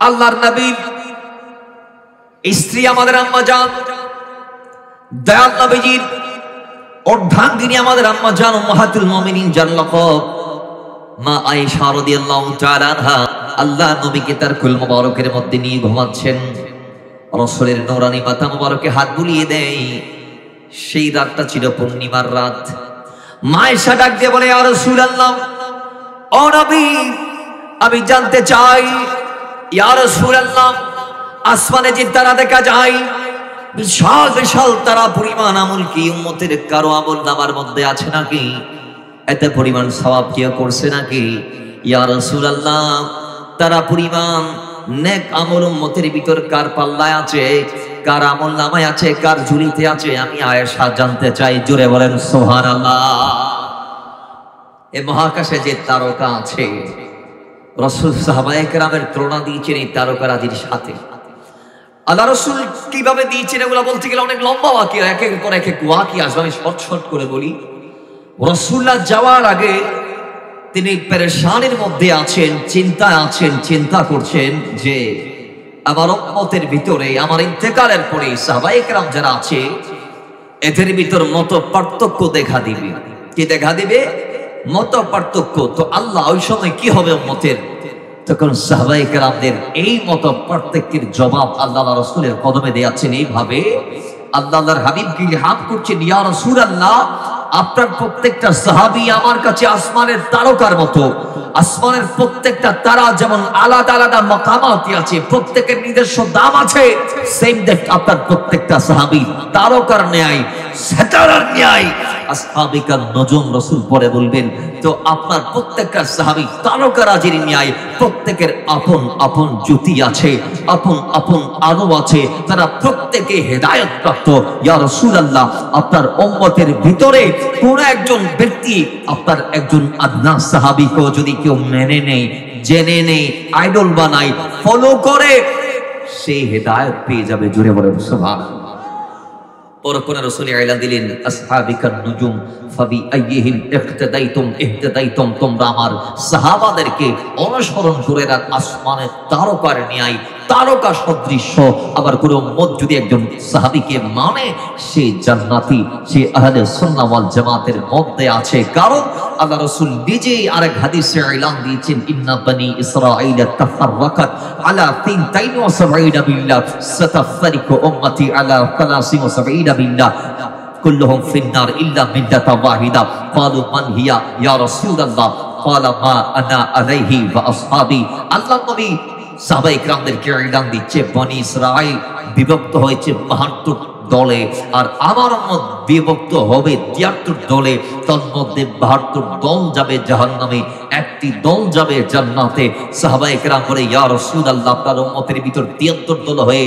আল্লাহর নবীর স্ত্রী আমাদের আম্মা জান, দয়াল নবীজির অর্ধাঙ্গিনী আমাদের আম্মা জান উম্মাহাতুল মুমিনিন যার লকব মা আয়েশা রাদিয়াল্লাহু তাআলা আনহা, আল্লাহর নবীকে তার কুল মুবারকের মধ্যে নিয়ে ঘুমাচ্ছেন। রাসূলের নূরানী মাথা মুবারকে হাত বুলিয়ে দেয়। সেই রাতটা ছিল পূর্ণিমার রাত। মা আয়েশা ডাক দিয়ে বলে, ইয়া রাসূলুল্লাহ, ও নবী, আমি জানতে চাই, ইয়া রাসূলুল্লাহ, আসমানে যে তারা দেখা যায়, বিশাল বিশাল তারা পরিমাণ আমল কি উম্মতের কারো আমল নামার মধ্যে আছে নাকি? এত পরিমাণ সওয়াব কি করছে নাকি? ইয়া রাসূলুল্লাহ, তারা পরিমাণ নেক আমল উম্মতের ভিতর কার পাল্লায় আছে, কার আমল নামায় আছে, কার ঝুলিতে আছে, আমি আয়েশা জানতে চাই। জোরে বলেন সুবহানাল্লাহ। এই মহাকাশে যে তারকা আছে, রাসূল সাহাবায়ে কেরামের তুলনা দিয়েছেন এই তারকারাজির সাথে। আল্লাহ রাসূল কিভাবে দিয়েছেন এগুলো বলতে গেলে অনেক লম্বা ওয়াকিয়া, এক এক পর এক এক ওয়াকিয়া আসবে। আমি শর্ট করে বলি। রাসূলুল্লাহ যাওয়ার আগে তিনি পেরেশানির মধ্যে আছেন, চিন্তায় আছেন, চিন্তা করছেন যে আমার উম্মতের ভিতরে আমার ইন্তেকালের পরে সাহাবায়ে কেরাম যারা আছে এদের ভিতর মত পার্থক্য দেখা দিবে। কি দেখা দিবে? মত পার্থক্য। তো আল্লাহ ওই সময় কি হবে উম্মতের? তখন সাহাবায়ে কেরামদের এই মত পার্থক্যের জবাব আল্লাহ রাসূলের কদমে দিয়েছেন এইভাবে। আল্লাহর হাবিবকে ইলহাম করছেন, ইয়া রাসূলুল্লাহ, আপনার প্রত্যেকটা সাহাবী আমার কাছে আসমানের তারকার মতো। আসমানের প্রত্যেকটা তারা যেমন আলাদা আলাদা মাকামাত আছে, প্রত্যেকের নিজস্ব দাম আছে, সেম দ্যাট আপনার প্রত্যেকটা সাহাবী তারকার ন্যায়, সিতারার ন্যায় আসহাবিকার নজম। রাসূল পরে বলবেন, তো আপনার প্রত্যেকটা সাহাবী তারকারাজির ন্যায় প্রত্যেকের আপন আপন জ্যোতি আছে, আপন আপন আলো আছে, তারা প্রত্যেকে হেদায়েত প্রাপ্ত। ইয়া রাসূলুল্লাহ, আপনার উম্মতের ভিতরে কোন একজন ব্যক্তি আপনার একজন আদনা সাহাবীকে যদি কেউ মেনে নেয়, জেনে নেয়, আইডল বানায়, ফলো করে, সেই হেদায়েত পেয়ে যাবে। জোরে বলেন সুবহানাল্লাহ। পরপর রাসূল এলান দিলেন, আসহাবিকান নুজুম ফাবি আইয়িহিম ইহতাদাইতুম ইহতাদাইতুম, তোমরা আমার সাহাবাদেরকে অনুসরণ করে রাখ আসমানের তারকার ন্যায়, তারকা সদৃশ্য। আবার কোন উম্মত যদি একজন সাহাবীকে মানে, সে জান্নাতি, সে আহলে সুন্নাহ ওয়াল জামাতের মধ্যে আছে। কারণ আল্লাহ রাসূল নিজেই আরেক হাদিসে এলান দিয়েছেন, ইন্না বনি ইসরাঈলা তাফাররাকাত আলা 72 বিল্লাহ, সাতাফারিকু উম্মতি আলা 73 বিল্লাহ, কুল্লুহুম ফিন্নার ইল্লা মিল্লাতা ওয়াহিদা। ক্বালু মান হিয়া ইয়া রাসূলুল্লাহ? ক্বালা মা আনা আলাইহি ওয়া আসহাবি। আল্লাহর নবী সাহাবায়ে কেরামদেরকে এলান দিচ্ছে, বনি ইসরাঈল বিভক্ত হয়েছে 72 দলে, আর আমার উম্মত বিভক্ত হবে 73 দলে। তন্মধ্যে 72 দল যাবে জাহান্নামে, একটি দল যাবে জান্নাতে। সাহাবায়ে কেরাম বলে, ইয়া রাসূলুল্লাহ, আপনার উম্মতের ভিতর 73 দল হয়ে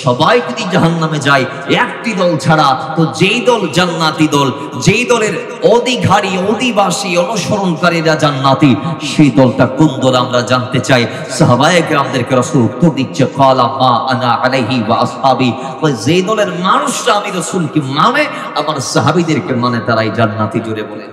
সবাই যদি জাহান্নামে যায়, একটি দল ছাড়া, তো যেই দল জান্নাতি দল, যেই দলের অধিকারী অধিবাসী অনুসরণকারীরা জান্নাতি, সেই দলটা কোন দল আমরা জানতে চাই। সাহাবায়ে কেরামদেরকে রাসূল উত্তর দিচ্ছে, ক্বালা মা আনা আলাইহি ওয়া আসহাবি। যেই দলের মানুষরা আমি রাসূলকে মানে, আমার সাহাবীদেরকে মানে, তারাই জান্নাতি। জোরে বলে।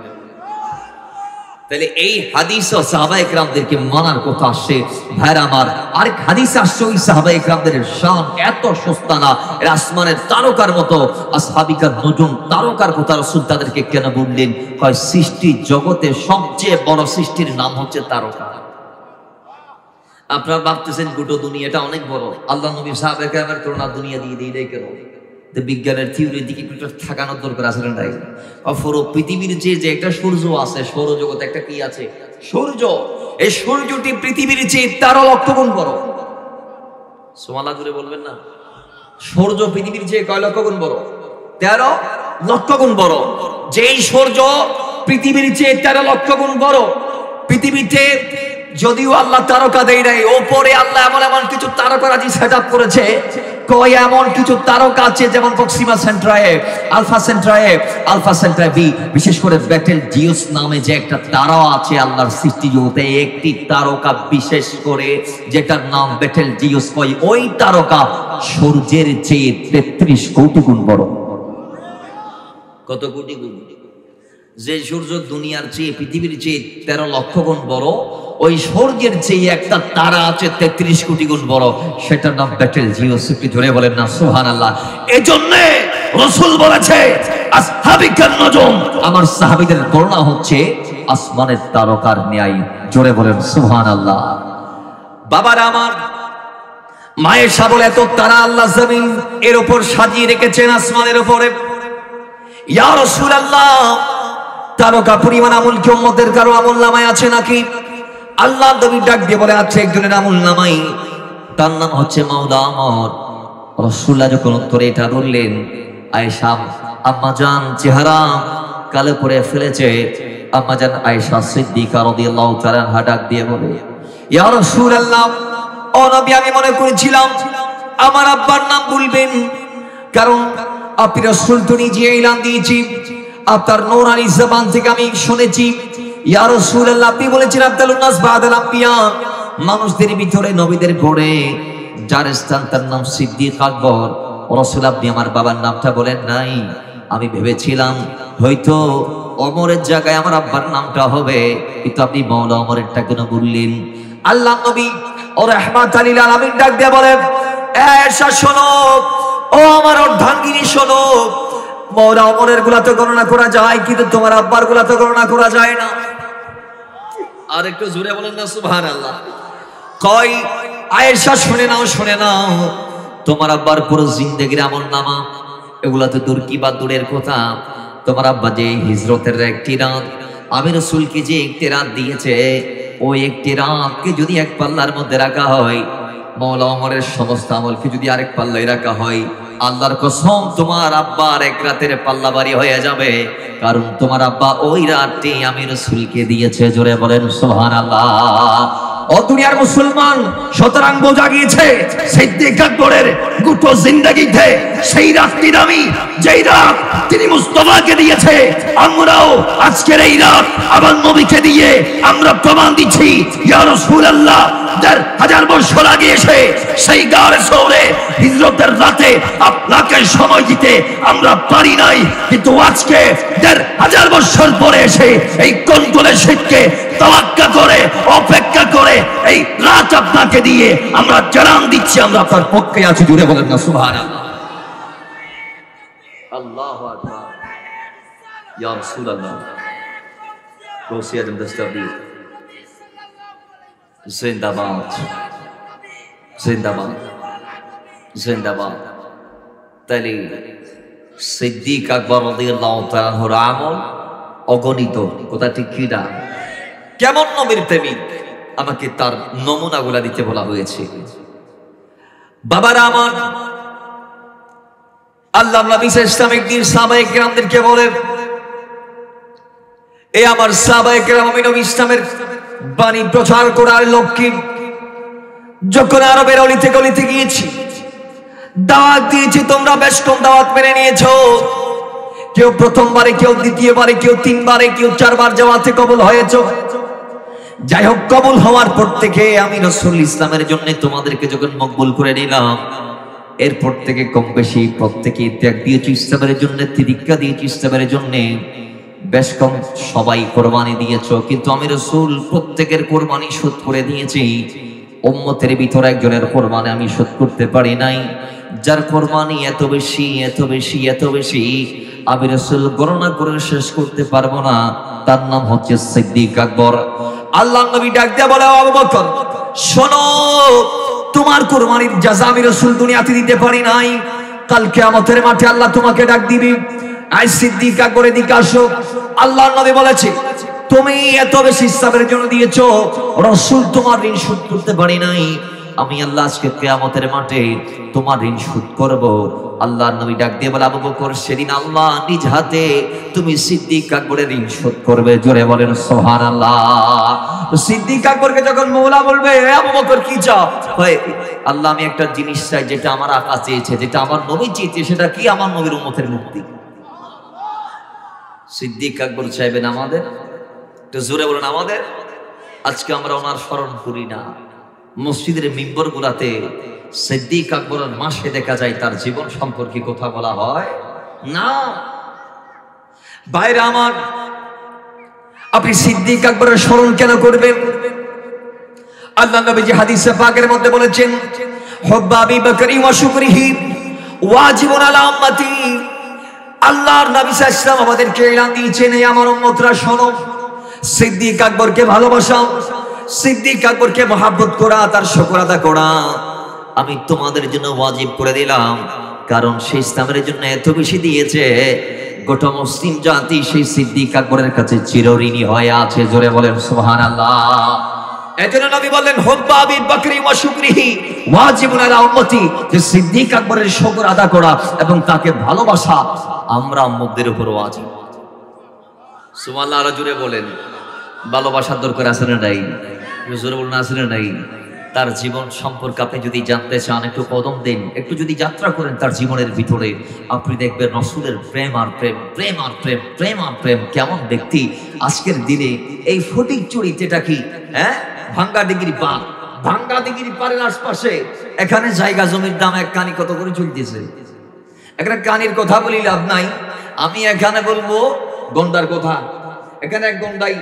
তাহলে এই হাদিস ও সাহাবায়ে কেরামদেরকে মানার কথা আসছে। ভাইরা আমার, আরেক হাদিস আসছে, ওই সাহাবায়ে কেরামদের শান এত সস্তা না, আসমানের তারকার মতো। আসহাবিকার নজুম, তারকার কথা রাসূল তাদেরকে কেন বললেন? কয় সৃষ্টি জগতে সবচেয়ে বড় সৃষ্টির নাম হচ্ছে তারকা। আপনারা ভাবতেছেন গোটা দুনিয়াটা অনেক বড়, আল্লাহ নবী সাহাবায়ে কেরামের তুলনা দুনিয়া দিয়ে দিই কেন? বিজ্ঞানের থিওরির দিকে একটু থাকানোর দরকার আছে না? পুরো পৃথিবীর যে একটা সূর্য আছে, সৌরজগতে একটা কি আছে? সূর্য। এই সূর্যটি পৃথিবীর চেয়ে 13 লক্ষ গুণ বড়। সুবহানাল্লাহ জুড়ে বলবেন না? সূর্য পৃথিবীর চেয়ে কয় লক্ষ গুণ বড়? 13 লক্ষ গুণ বড়। যেই সূর্য পৃথিবীর চেয়ে 13 লক্ষ গুণ বড়, পৃথিবীতে যদিও আল্লাহ তারকা দেয় নাই, ওপরে আল্লাহ এমন এমন কিছু তারকারাজি সেট আপ করেছে। কয় এমন কিছু তারকা আছে, যেমন প্রক্সিমা সেন্ট্রায়ে, আলফা সেন্ট্রায়ে, আলফা সেন্ট্রায়ে বি, বিশেষ করে বেটেল জিউস নামে যে একটা তারা আছে আল্লাহর সৃষ্টি জগতে, একটি তারকা বিশেষ করে যেটার নাম বেটেল জিউস। কয় ওই তারকা সূর্যের চেয়ে 33 কোটি গুণ বড়। কত কোটি গুণ? যে সূর্য দুনিয়ার চেয়ে পৃথিবীর চেয়ে 13 লক্ষ গুণ বড়, ওই সূর্যের চেয়ে একটা তারা আছে 33 কোটি গুণ বড়, সেটার নাম ব্যাটেল জিও সিটি। জোরে বলেন না সুবহানাল্লাহ। এজন্য রাসূল বলেছে আসহাবিকান নজম, আমার সাহাবীদের তুলনা হচ্ছে আসমানের তারকার ন্যায়। জোরে বলেন সুবহানাল্লাহ। বাবার আমার, মায়ের সাবল এত তারা আল্লাহ জমিন এর উপর সাজিয়ে রেখেছেন, আসমানের উপরে। ইয়া রাসূলুল্লাহ, তারকা পরিমাণ আমল কি উম্মতের কারো আমল নামায় আছে নাকি? আল্লাহ নবী ডাক দিয়ে বলে আছে একজনের আমল নামায়, তার নাম হচ্ছে মাওলা আমর। রাসূলুল্লাহ যখন উত্তরে এটা বললেন, আয়েশা আম্মা জান চেহারা কালো করে ফেলেছে। আম্মা জান আয়েশা সিদ্দিকা রাদিয়াল্লাহু তাআলা আনহা ডাক দিয়ে বলে, ইয়া রাসূলুল্লাহ, ও নবী, আমি মনে করেছিলাম আমার আব্বার নাম বলবেন, কারণ আপনি রাসূল তো নিজে এলান দিয়েছি, আপনার নূরানি জবান থেকে আমি শুনেছি। ইয়া রাসূলুল্লাহ, আপনি বলেছেন আফদালুন নাস বাদাল আম্বিয়া, মানুষদের ভিতরে নবীদের পরে যার স্থান তার নাম সিদ্দিক আকবর। রাসূল, আপনি আমার বাবার নামটা বলেন নাই। আমি ভেবেছিলাম হয়তো ওমরের জায়গায় আমার আব্বার নামটা হবে, কিন্তু আপনি মাওলা ওমরেরটা কেন বললেন? আল্লাহ নবী ও রাহমাতাল লিল আলামিন ডাক দিয়ে বলেন, আয়েশা শোনো, ও আমার অর্ধাঙ্গিনী শোনো, মাওলা ওমরের গুলা তো গণনা করা যায়, কিন্তু তোমার আব্বার গুলা তো গণনা করা যায় না। আর একটু জোরে বলেন না সুবহানাল্লাহ। কই আয়েশা শুনে নাও, শুনে নাও, তোমার আব্বার পুরো জিন্দেগির আমল নামা এগুলা তো দূর কি বা দূরের কথা, তোমার আব্বা যে হিজরতের একটি রাত আমি রাসূলকে যে একটি রাত দিয়েছে, ওই একটি রাতকে যদি এক পাল্লার মধ্যে রাখা হয়, মাওলা ওমরের সমস্ত আমলকে যদি আরেক পাল্লায় রাখা হয়, আল্লাহর কসম তোমার আব্বার এক রাতের পাল্লা বাড়ি হয়ে যাবে, কারণ তোমার আব্বা ওই রাতটি আমি রাসূলকে দিয়েছে। জোরে বলেন সুবহানাল্লাহ। ও দুনিয়ার মুসলমান, সুতরাং বোঝা গিয়েছে সিদ্দিক আকবরের গোটা জিন্দেগিতে সেই রাতটি দামি, যেই রাত তিনি মুস্তাফাকে দিয়েছে। আমরাও আজকের এই রাত আমার নবীকে দিয়ে আমরা প্রমাণ দিচ্ছি, ইয়া রাসূলুল্লাহ, 1000 বছর আগে এসে সেই গারে সৌরে হিজরতের রাতে আপনাকে সময় দিতে আমরা পারি নাই, কিন্তু আজকে 1000 বছর পরে এসে এই কন্ট্রোলের শীতকে তাওয়াক্কা করে অপেক্ষা করে এই রাত আপনাকে দিয়ে আমরা জানান দিচ্ছি আমরা আপনার পক্ষে আছি। জুড়ে বলেন না সুবহানাল্লাহ। আল্লাহু আকবার। ইয়া রাসূলুল্লাহ, গৌসিয়া দস্তবি জিন্দাবাদ, জিন্দাবাদ, জিন্দাবাদ। তাহলে সিদ্দিক আকবর রাদিয়াল্লাহু তাআলা আনহুর আমল অগণিত, কথা ঠিক কি না? কেমন নবীর প্রেমিক, আমাকে তার নমুনাগুলা দিতে বলা হয়েছে। বাবারা আমার, আল্লাহ নবী ইসলামিক দিন সাহাবায়ে কেরামদেরকে বলেন, এ আমার সাহাবায়ে কেরাম, আমি নবী ইসলামের বাণী প্রচার করার লক্ষ্যে যখন আরবের অলিতে গলিতে গিয়েছি, দাওয়াত দিয়েছি, তোমরা বেশ কম দাওয়াত মেনে নিয়েছো। কেউ প্রথমবারে, কেউ দ্বিতীয়বারে, কেউ 3 বারে, কেউ 4 বার যাওয়াতে কবুল হয়েছো। যাই হোক, কবুল হওয়ার পর থেকে আমি রাসূল ইসলামের জন্য তোমাদেরকে যখন মকবুল করে নিলাম, এরপর থেকে কম বেশি প্রত্যেকে ত্যাগ দিয়েছি ইসলামের জন্য, তিরিক্কা দিয়েছি ইসলামের জন্য, বেশ কম সবাই কোরবানি দিয়েছো, কিন্তু আমি রাসূল প্রত্যেকের কোরবানি শোধ করে দিয়েছি। উম্মতের ভিতরে একজনের কোরবানি আমি শোধ করতে পারি নাই, যার কোরবানি এত বেশি, এত বেশি, এত বেশি, আমি রাসূল গণনা করে শেষ করতে পারবো না, তার নাম হচ্ছে সিদ্দিক আকবর। আল্লাহ নবী ডাক দিয়ে বলে, আবু বকর শোনো, তোমার কোরবানির জাযা আমি রাসূল দুনিয়াতে দিতে পারি নাই, কাল কিয়ামতের মাঠে আল্লাহ তোমাকে ডাক দিবে, আই সিদ্দিক আকবরের দিকে আসো। আল্লাহ নবী বলেছে, তুমি এত বেশি ইসলামের জন্য দিয়েছো, রাসূল তোমার ঋণ শোধ করতে পারি নাই, আমি আল্লাহ আজকে কিয়ামতের মাঠে তোমার ঋণ শোধ করব। আল্লাহর নবী ডাক দিয়ে বলে, আবু বকর সেদিন আল্লাহ নিজ হাতে তুমি সিদ্দিক আকবরের ঋণ শোধ করবে। জোরে বলেন সুবহানাল্লাহ। সিদ্দিক আকবরকে যখন মওলা বলবে, আবু বকর কি চাও? আল্লাহ, আমি একটা জিনিস চাই, যেটা আমার আকা চেয়েছে, যেটা আমার নবী চেয়েছে, সেটা কি? আমার নবীর উম্মতের মুক্তি। সিদ্দিক আকবর চাইবেন আমাদের, একটু জোরে বলেন আমাদের। আজকে আমরা ওনার স্মরণ করি না, মসজিদের মিম্বর গুলাতে সিদ্দিক আকবরের মাসে দেখা যায় তার জীবন সম্পর্কে কথা বলা হয় না। বাইরে আমার, আপনি সিদ্দিক আকবরের স্মরণ কেন করবেন? আল্লাহ নবীজি হাদিসে পাকের মধ্যে বলেছেন, হুব্বু আবি বকর ওয়া শুকরিহি ওয়াজিবুন আলা উম্মতি। আল্লাহর নবী সাল্লাল্লাহু আলাইহি ওয়াসাল্লাম আমাদেরকে এলান দিয়েছেন, এই আমার উম্মতরা শোনো, সিদ্দিক আকবরকে ভালোবাসা, সিদ্দিক আকবরকে মহব্বত করা, তার শুকর আদা করা আমি তোমাদের জন্য ওয়াজিব করে দিলাম। কারণ সে ইসলামের জন্য এত বেশি দিয়েছে, গোটা মুসলিম জাতি সেই সিদ্দিক আকবরের কাছে চিরঋণী হয়ে আছে। জোরে বলেন সুবহানাল্লাহ। এজন্য নবী বললেন, হুব্বু আবি বকর ওয়া শুকরিহি ওয়াজিবুন আলা উম্মতি, যে সিদ্দিক আকবরের শুকর আদা করা এবং তাকে ভালোবাসা আমরা উম্মতদের উপর ওয়াজিব। সুবহানাল্লাহ। আর জোরে বলেন, ভালোবাসার দরকার আছে না নাই? জোরে বলুন, আছে না নাই? তার জীবন সম্পর্কে আপনি যদি জানতে চান, একটু কদম দিন, একটু যদি যাত্রা করেন তার জীবনের ভিতরে, আপনি দেখবেন রাসূলের প্রেম আর প্রেম, প্রেম আর প্রেম, প্রেম আর প্রেম। কেমন ব্যক্তি! আজকের দিনে এই ফটিকচুরি, যেটা কি ভাঙ্গা ডিগ্রি পার, ভাঙ্গা ডিগ্রি পারের আশপাশে এখানে জায়গা জমির দাম এক কানি কত করে চলতেছে। একটা কানির কথা বলি লাভ নাই, আমি এখানে বলবো গন্ডার কথা। এখানে এক গন্ডাই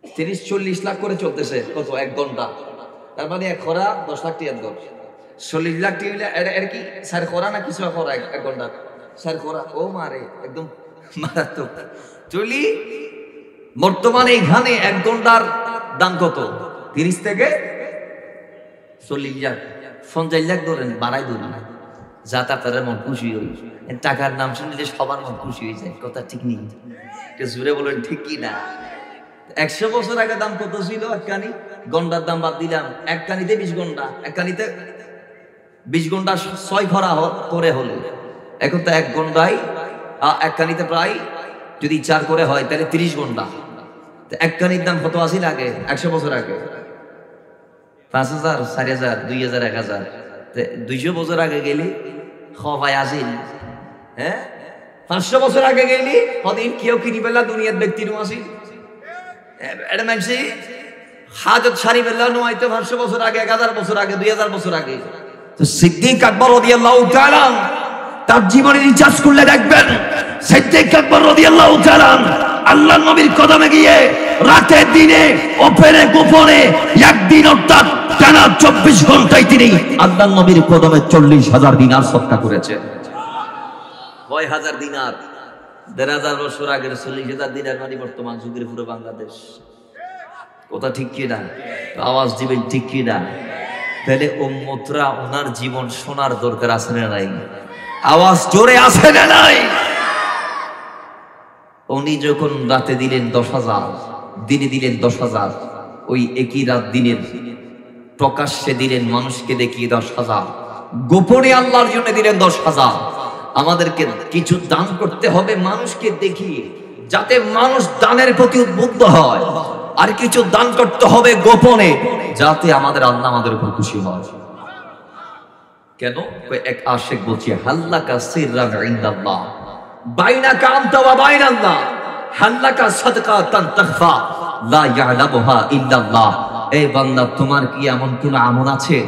30-40 লাখ করে চলতেছে। কত? এক ঘন্টা। তার মানে এক খরা 10 লাখ টাকা দর, 40 লাখ টাকা। এর কি স্যার খরা না কিছু খরা? এক ঘন্টা স্যার খরা। ও মারে, একদম মারাত্মক। চলি বর্তমানে এখানে এক ঘন্টার দাম কত? 30 থেকে 40 লাখ, 50 লাখ ধরেন, বাড়াই ধরেন, যা তার মন খুশি হই। টাকার নাম শুনলে সবার মন খুশি হয়ে যায়। কথা ঠিক নেই? জুড়ে বলেন ঠিক কি না? 100 বছর আগে দাম কত ছিল এক কানি? গন্ডার দাম বাদ দিলাম, এক কানিতে 20 ঘন্টা, এক কানিতে 20 ঘন্টা 6 খরা করে হলো। এখন তো এক ঘন্টায় এক কানিতে প্রায় যদি 4 করে হয় তাহলে 30 ঘন্টা। এক কানির দাম কত আসিল আগে? 100 বছর আগে 5,000, 4,000, 2,000, 1,000। 200 বছর আগে গেলি ভাই আসিল, 500 বছর আগে গেলি কদিন কেউ কিনি পেলা দুনিয়ার ব্যক্তির আসিল। এটা মানছি হাজত সারি পেলা নোয়াইতে 500 বছর আগে, 1000 বছর আগে, 2000 বছর আগে। তো সিদ্দিক আকবর রাদিয়াল্লাহু তাআলা তার জীবনে রিচার্জ করলে দেখবেন, সিদ্দিক আকবর রাদিয়াল্লাহু তাআলা আল্লাহর নবীর কদমে গিয়ে রাতে দিনে ওপেনে গোপনে একদিন অর্থাৎ টানা 24 ঘন্টায় তিনি আল্লাহর নবীর কদমে 40,000 দিনার সদকা করেছেন। কয় হাজার দিনার? 1,500 বছর আগের 40,000 দিনার মানে বর্তমান যুগের পুরো বাংলাদেশ। কথা ঠিক কি না? আওয়াজ দিবেন ঠিক কি না? তাহলে উম্মতরা ওনার জীবন শোনার দরকার আছে না নাই? আওয়াজ জোরে আছে না নাই? উনি যখন রাতে দিলেন 10,000, দিনে দিলেন 10,000, ওই একই রাত দিনের প্রকাশ্যে দিলেন মানুষকে দেখিয়ে 10,000, গোপনে আল্লাহর জন্য দিলেন 10,000। আমাদেরকে কিছু দান করতে হবে মানুষকে দেখিয়ে, যাতে মানুষ দানের প্রতি উদ্বুদ্ধ হয়। আর কিছু দান করতে হবে গোপনে, যাতে আমাদের আল্লাহ আমাদের উপর খুশি হয়। কেন? এক আশিক বলছে, হাল্লাকা সিররান ইনদাল্লাহ বাইনাকা আনতা ওয়া বাইনাল্লাহ, হাল্লাকা সাদকাতান তাখফা লা ইয়ালামুহা ইল্লাল্লাহ। এই বান্দা, তোমার কি এমন কোন আমল আছে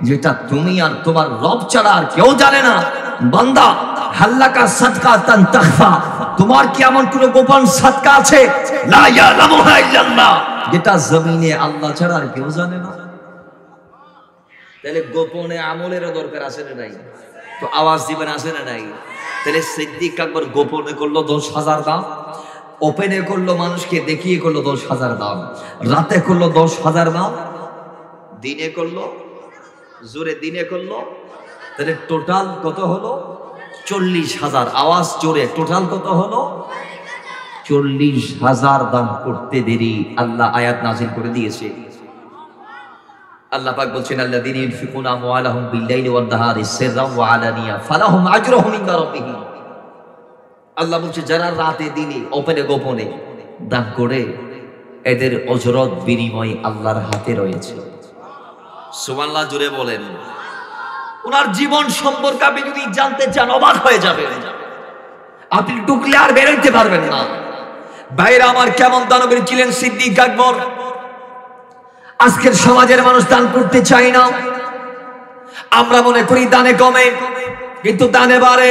যেটা তুমি আর তোমার রব ছাড়া আর কেউ জানে না? বান্দা, হাল্লাকা সাদকাতান তাখফা, তোমার কি এমন কোন গোপন সাদকা আছে লা ইয়ালামুহা ইল্লাল্লাহ, যেটা জমিনে আল্লাহ ছাড়া আর কেউ জানে না? তাহলে গোপনে আমলেরও দরকার আছে না নাই? তো আওয়াজ দিবেন আছে না নাই? তাহলে সিদ্দিক আকবর গোপনে করলো 10,000 দাম, ওপেনে করলো মানুষকে দেখিয়ে করলো 10,000 দাম, রাতে করলো 10,000 দাম, দিনে করলো, জোরে দিনে করলো। তাহলে টোটাল কত হলো? 40,000। আওয়াজ জোরে, টোটাল কত হলো? 40,000 দান করতে দেরি আল্লাহ আয়াত নাযিল করে দিয়েছে। আল্লাহ পাক বলছেন, আল্লাযীনা ইউনফিকুনা আমওয়ালাহুম বিল-লাইলি ওয়ান-নাহারি সিররান ওয়া আলানিয়া ফালাহুম আজরুহুম ইনদা রাব্বিহিম। আল্লাহ বলছে, যারা রাতে দিনে ওপেনে গোপনে দান করে, এদের অজরত বিনিময় আল্লাহর হাতে রয়েছে। সুবহানাল্লাহ, জোরে বলেন। ওনার জীবন সম্পর্কে আপনি যদি জানতে চান, অবাক হয়ে যাবেন। আপনি ঢুকলে আর বের হইতে পারবেন না। ভাইরা আমার, কেমন দানবীর ছিলেন সিদ্দিক আকবর! আজকের সমাজের মানুষ দান করতে চায় না। আমরা মনে করি দানে কমে, কিন্তু দানে বাড়ে।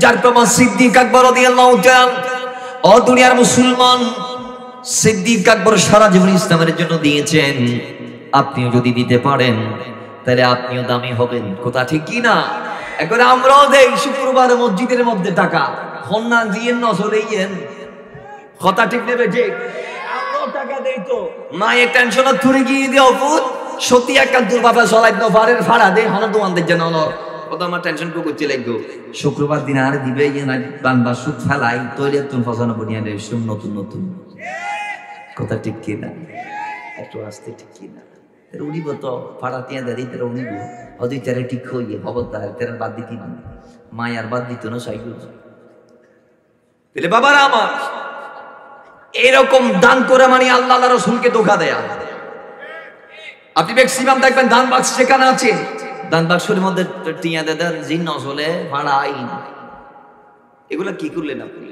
যার প্রমাণ সিদ্দিক আকবর রাদিয়াল্লাহু তাআলা। ও দুনিয়ার মুসলমান, সিদ্দিক আকবর সারা জীবন ইসলামের জন্য দিয়েছেন। আপনিও যদি দিতে পারেন তাহলে আপনিও দামি হবেন। কথা ঠিক কি না? এখন আমরাও দেই শুক্রবার মসজিদের মধ্যে টাকা হন্না দিয়ে নজরেইয়েন। কথা ঠিক নেবে ঠিক? আমরাও টাকা দেই তো মায়ের টেনশন তুলে গিয়ে দিও ফুট সত্যি একান্তর বাবা চলাই নফারের ভাড়া দে হনা দোয়ান দেখছে না কত আমার টেনশন করতে লাগবে। শুক্রবার দিন আর দিবে বানবার সুদ ফেলাই তৈরি তুমি ফসানো বনিয়া দেয় নতুন নতুন। কথা ঠিক কি না? একটু আসতে ঠিক কি না? উড়িব তো ভাড়া তিয়া দেয় তারা উড়িব অদুই তারা ঠিক হইয়ে খবরদার তারা বাদ দিতি না। মায়ার বাদ দিত না সাইকেল বাবারা আমার। এরকম দান করে মানে আল্লাহ রাসূলকে ধোঁকা দেয়া। আপনি ম্যাক্সিমাম দেখবেন দান বাক্স সেখানে আছে, দান বাক্সের মধ্যে টিয়া দেদার জিন নজলে ভাড়া আইন। এগুলা কি করলেন আপনি?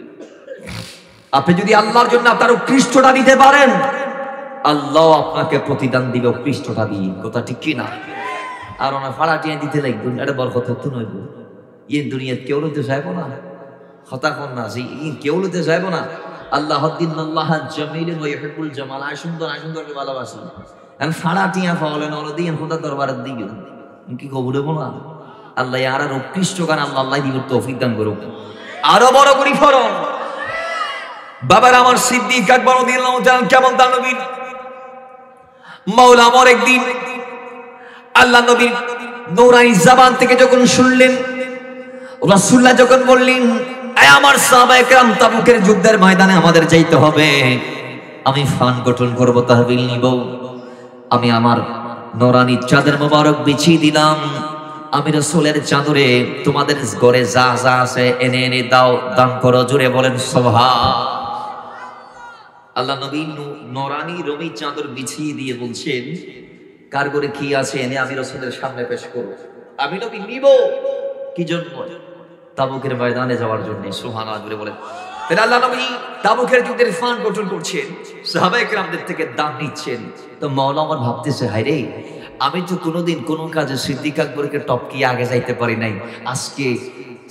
আপনি যদি আল্লাহর জন্য আপনার উৎকৃষ্টটা দিতে পারেন, আল্লাহ আপনাকে প্রতিদান দিবে উৎকৃষ্টটা দিয়ে। কথা ঠিক কি না? আর ওনার ভাড়া টিয়া দিতে লাগবে এটা বরকত হতো নইব। ইয়ে দুনিয়াত কেউ লইতে চাইবো না। হতা কর না যে কেউ লইতে চাইবো না। আল্লাহ আল্লাহ জামিলুন ওয়া ইউহিব্বুল জামাল। সুন্দর সুন্দরকে ভালোবাসেন। আমি ভাড়া টিয়া পাওয়ালেন ওরা দিয়ে খোদা দরবারের দিকে কি খবর দেবো না? আল্লাহ আর উৎকৃষ্ট গান আল্লাহ আল্লাহ দিবে তৌফিক দান করুক। আরো বড় করি ফরম বাবার আমার সিদ্দিক আকবর রাদিয়াল্লাহু তাআলা কেমন দানবীর মাওলা আমার। একদিন আল্লাহ নবীর নূরানি জবান থেকে যখন শুনলেন, রাসূলুল্লাহ যখন বললেন আয় আমার সাহাবায়ে কেরাম তাবুকের যুদ্ধের ময়দানে আমাদের যাইতে হবে, আমি ফান গঠন করব, তাহবিল নিব, আমি আমার নূরানি চাদর মোবারক বিছিয়ে দিলাম, আমি রাসূলের চাদরে তোমাদের ঘরে যা যা আছে এনে এনে দাও, দান করো। জোরে বলেন সুবহান। আল্লাহ নবী নূরানি রবি চাদর বিছিয়ে দিয়ে বলছেন কার ঘরে কি আছে এনে আমি রাসূলের সামনে পেশ করব। আমি নবী নিব কি জন্য? তাবুকের ময়দানে যাওয়ার জন্য। সুবহানাল্লাহ জোরে বলেন। তাহলে আল্লাহ নবী তাবুকের যুদ্ধের ফান গঠন করছেন, সাহাবায়ে কেরামদের থেকে দান নিচ্ছেন। তো মাওলা আমার ভাবতেছে হায় রে, আমি তো কোনোদিন কোনো কাজে সিদ্দিক আকবরকে টপকিয়ে আগে যাইতে পারি নাই। আজকে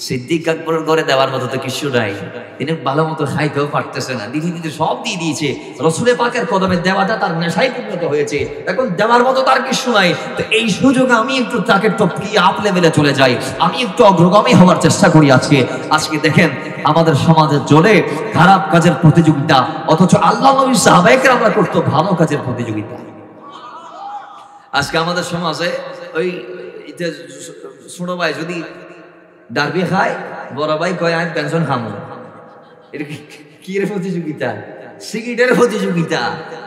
সিদ্দিক আকবরের ঘরে দেওয়ার মতো তো কিছু নাই। তিনি ভালো মতো খাইতেও পারতেছে না, দিদি দিদি সব দিয়ে দিয়েছে। রসুলে পাকের কদমে দেওয়াটা তার নেশায় পরিণত হয়েছে, এখন দেওয়ার মতো তার কিছু নাই। তো এই সুযোগে আমি একটু তাকে টপকিয়ে আপ লেভেলে চলে যাই, আমি একটু অগ্রগামী হওয়ার চেষ্টা করি। আজকে দেখেন আমাদের সমাজে চলে খারাপ কাজের প্রতিযোগিতা, অথচ আল্লাহ নবী সাহাবায়ে কেরামরা করতো ভালো কাজের প্রতিযোগিতা। আজকে আমাদের সমাজে ওই ছোট ভাই যদি ডারবি খায়, বড় ভাই কয় আমি পেনশন খামো। এটা কি এর প্রতিযোগিতা? সিগারেটের প্রতিযোগিতা,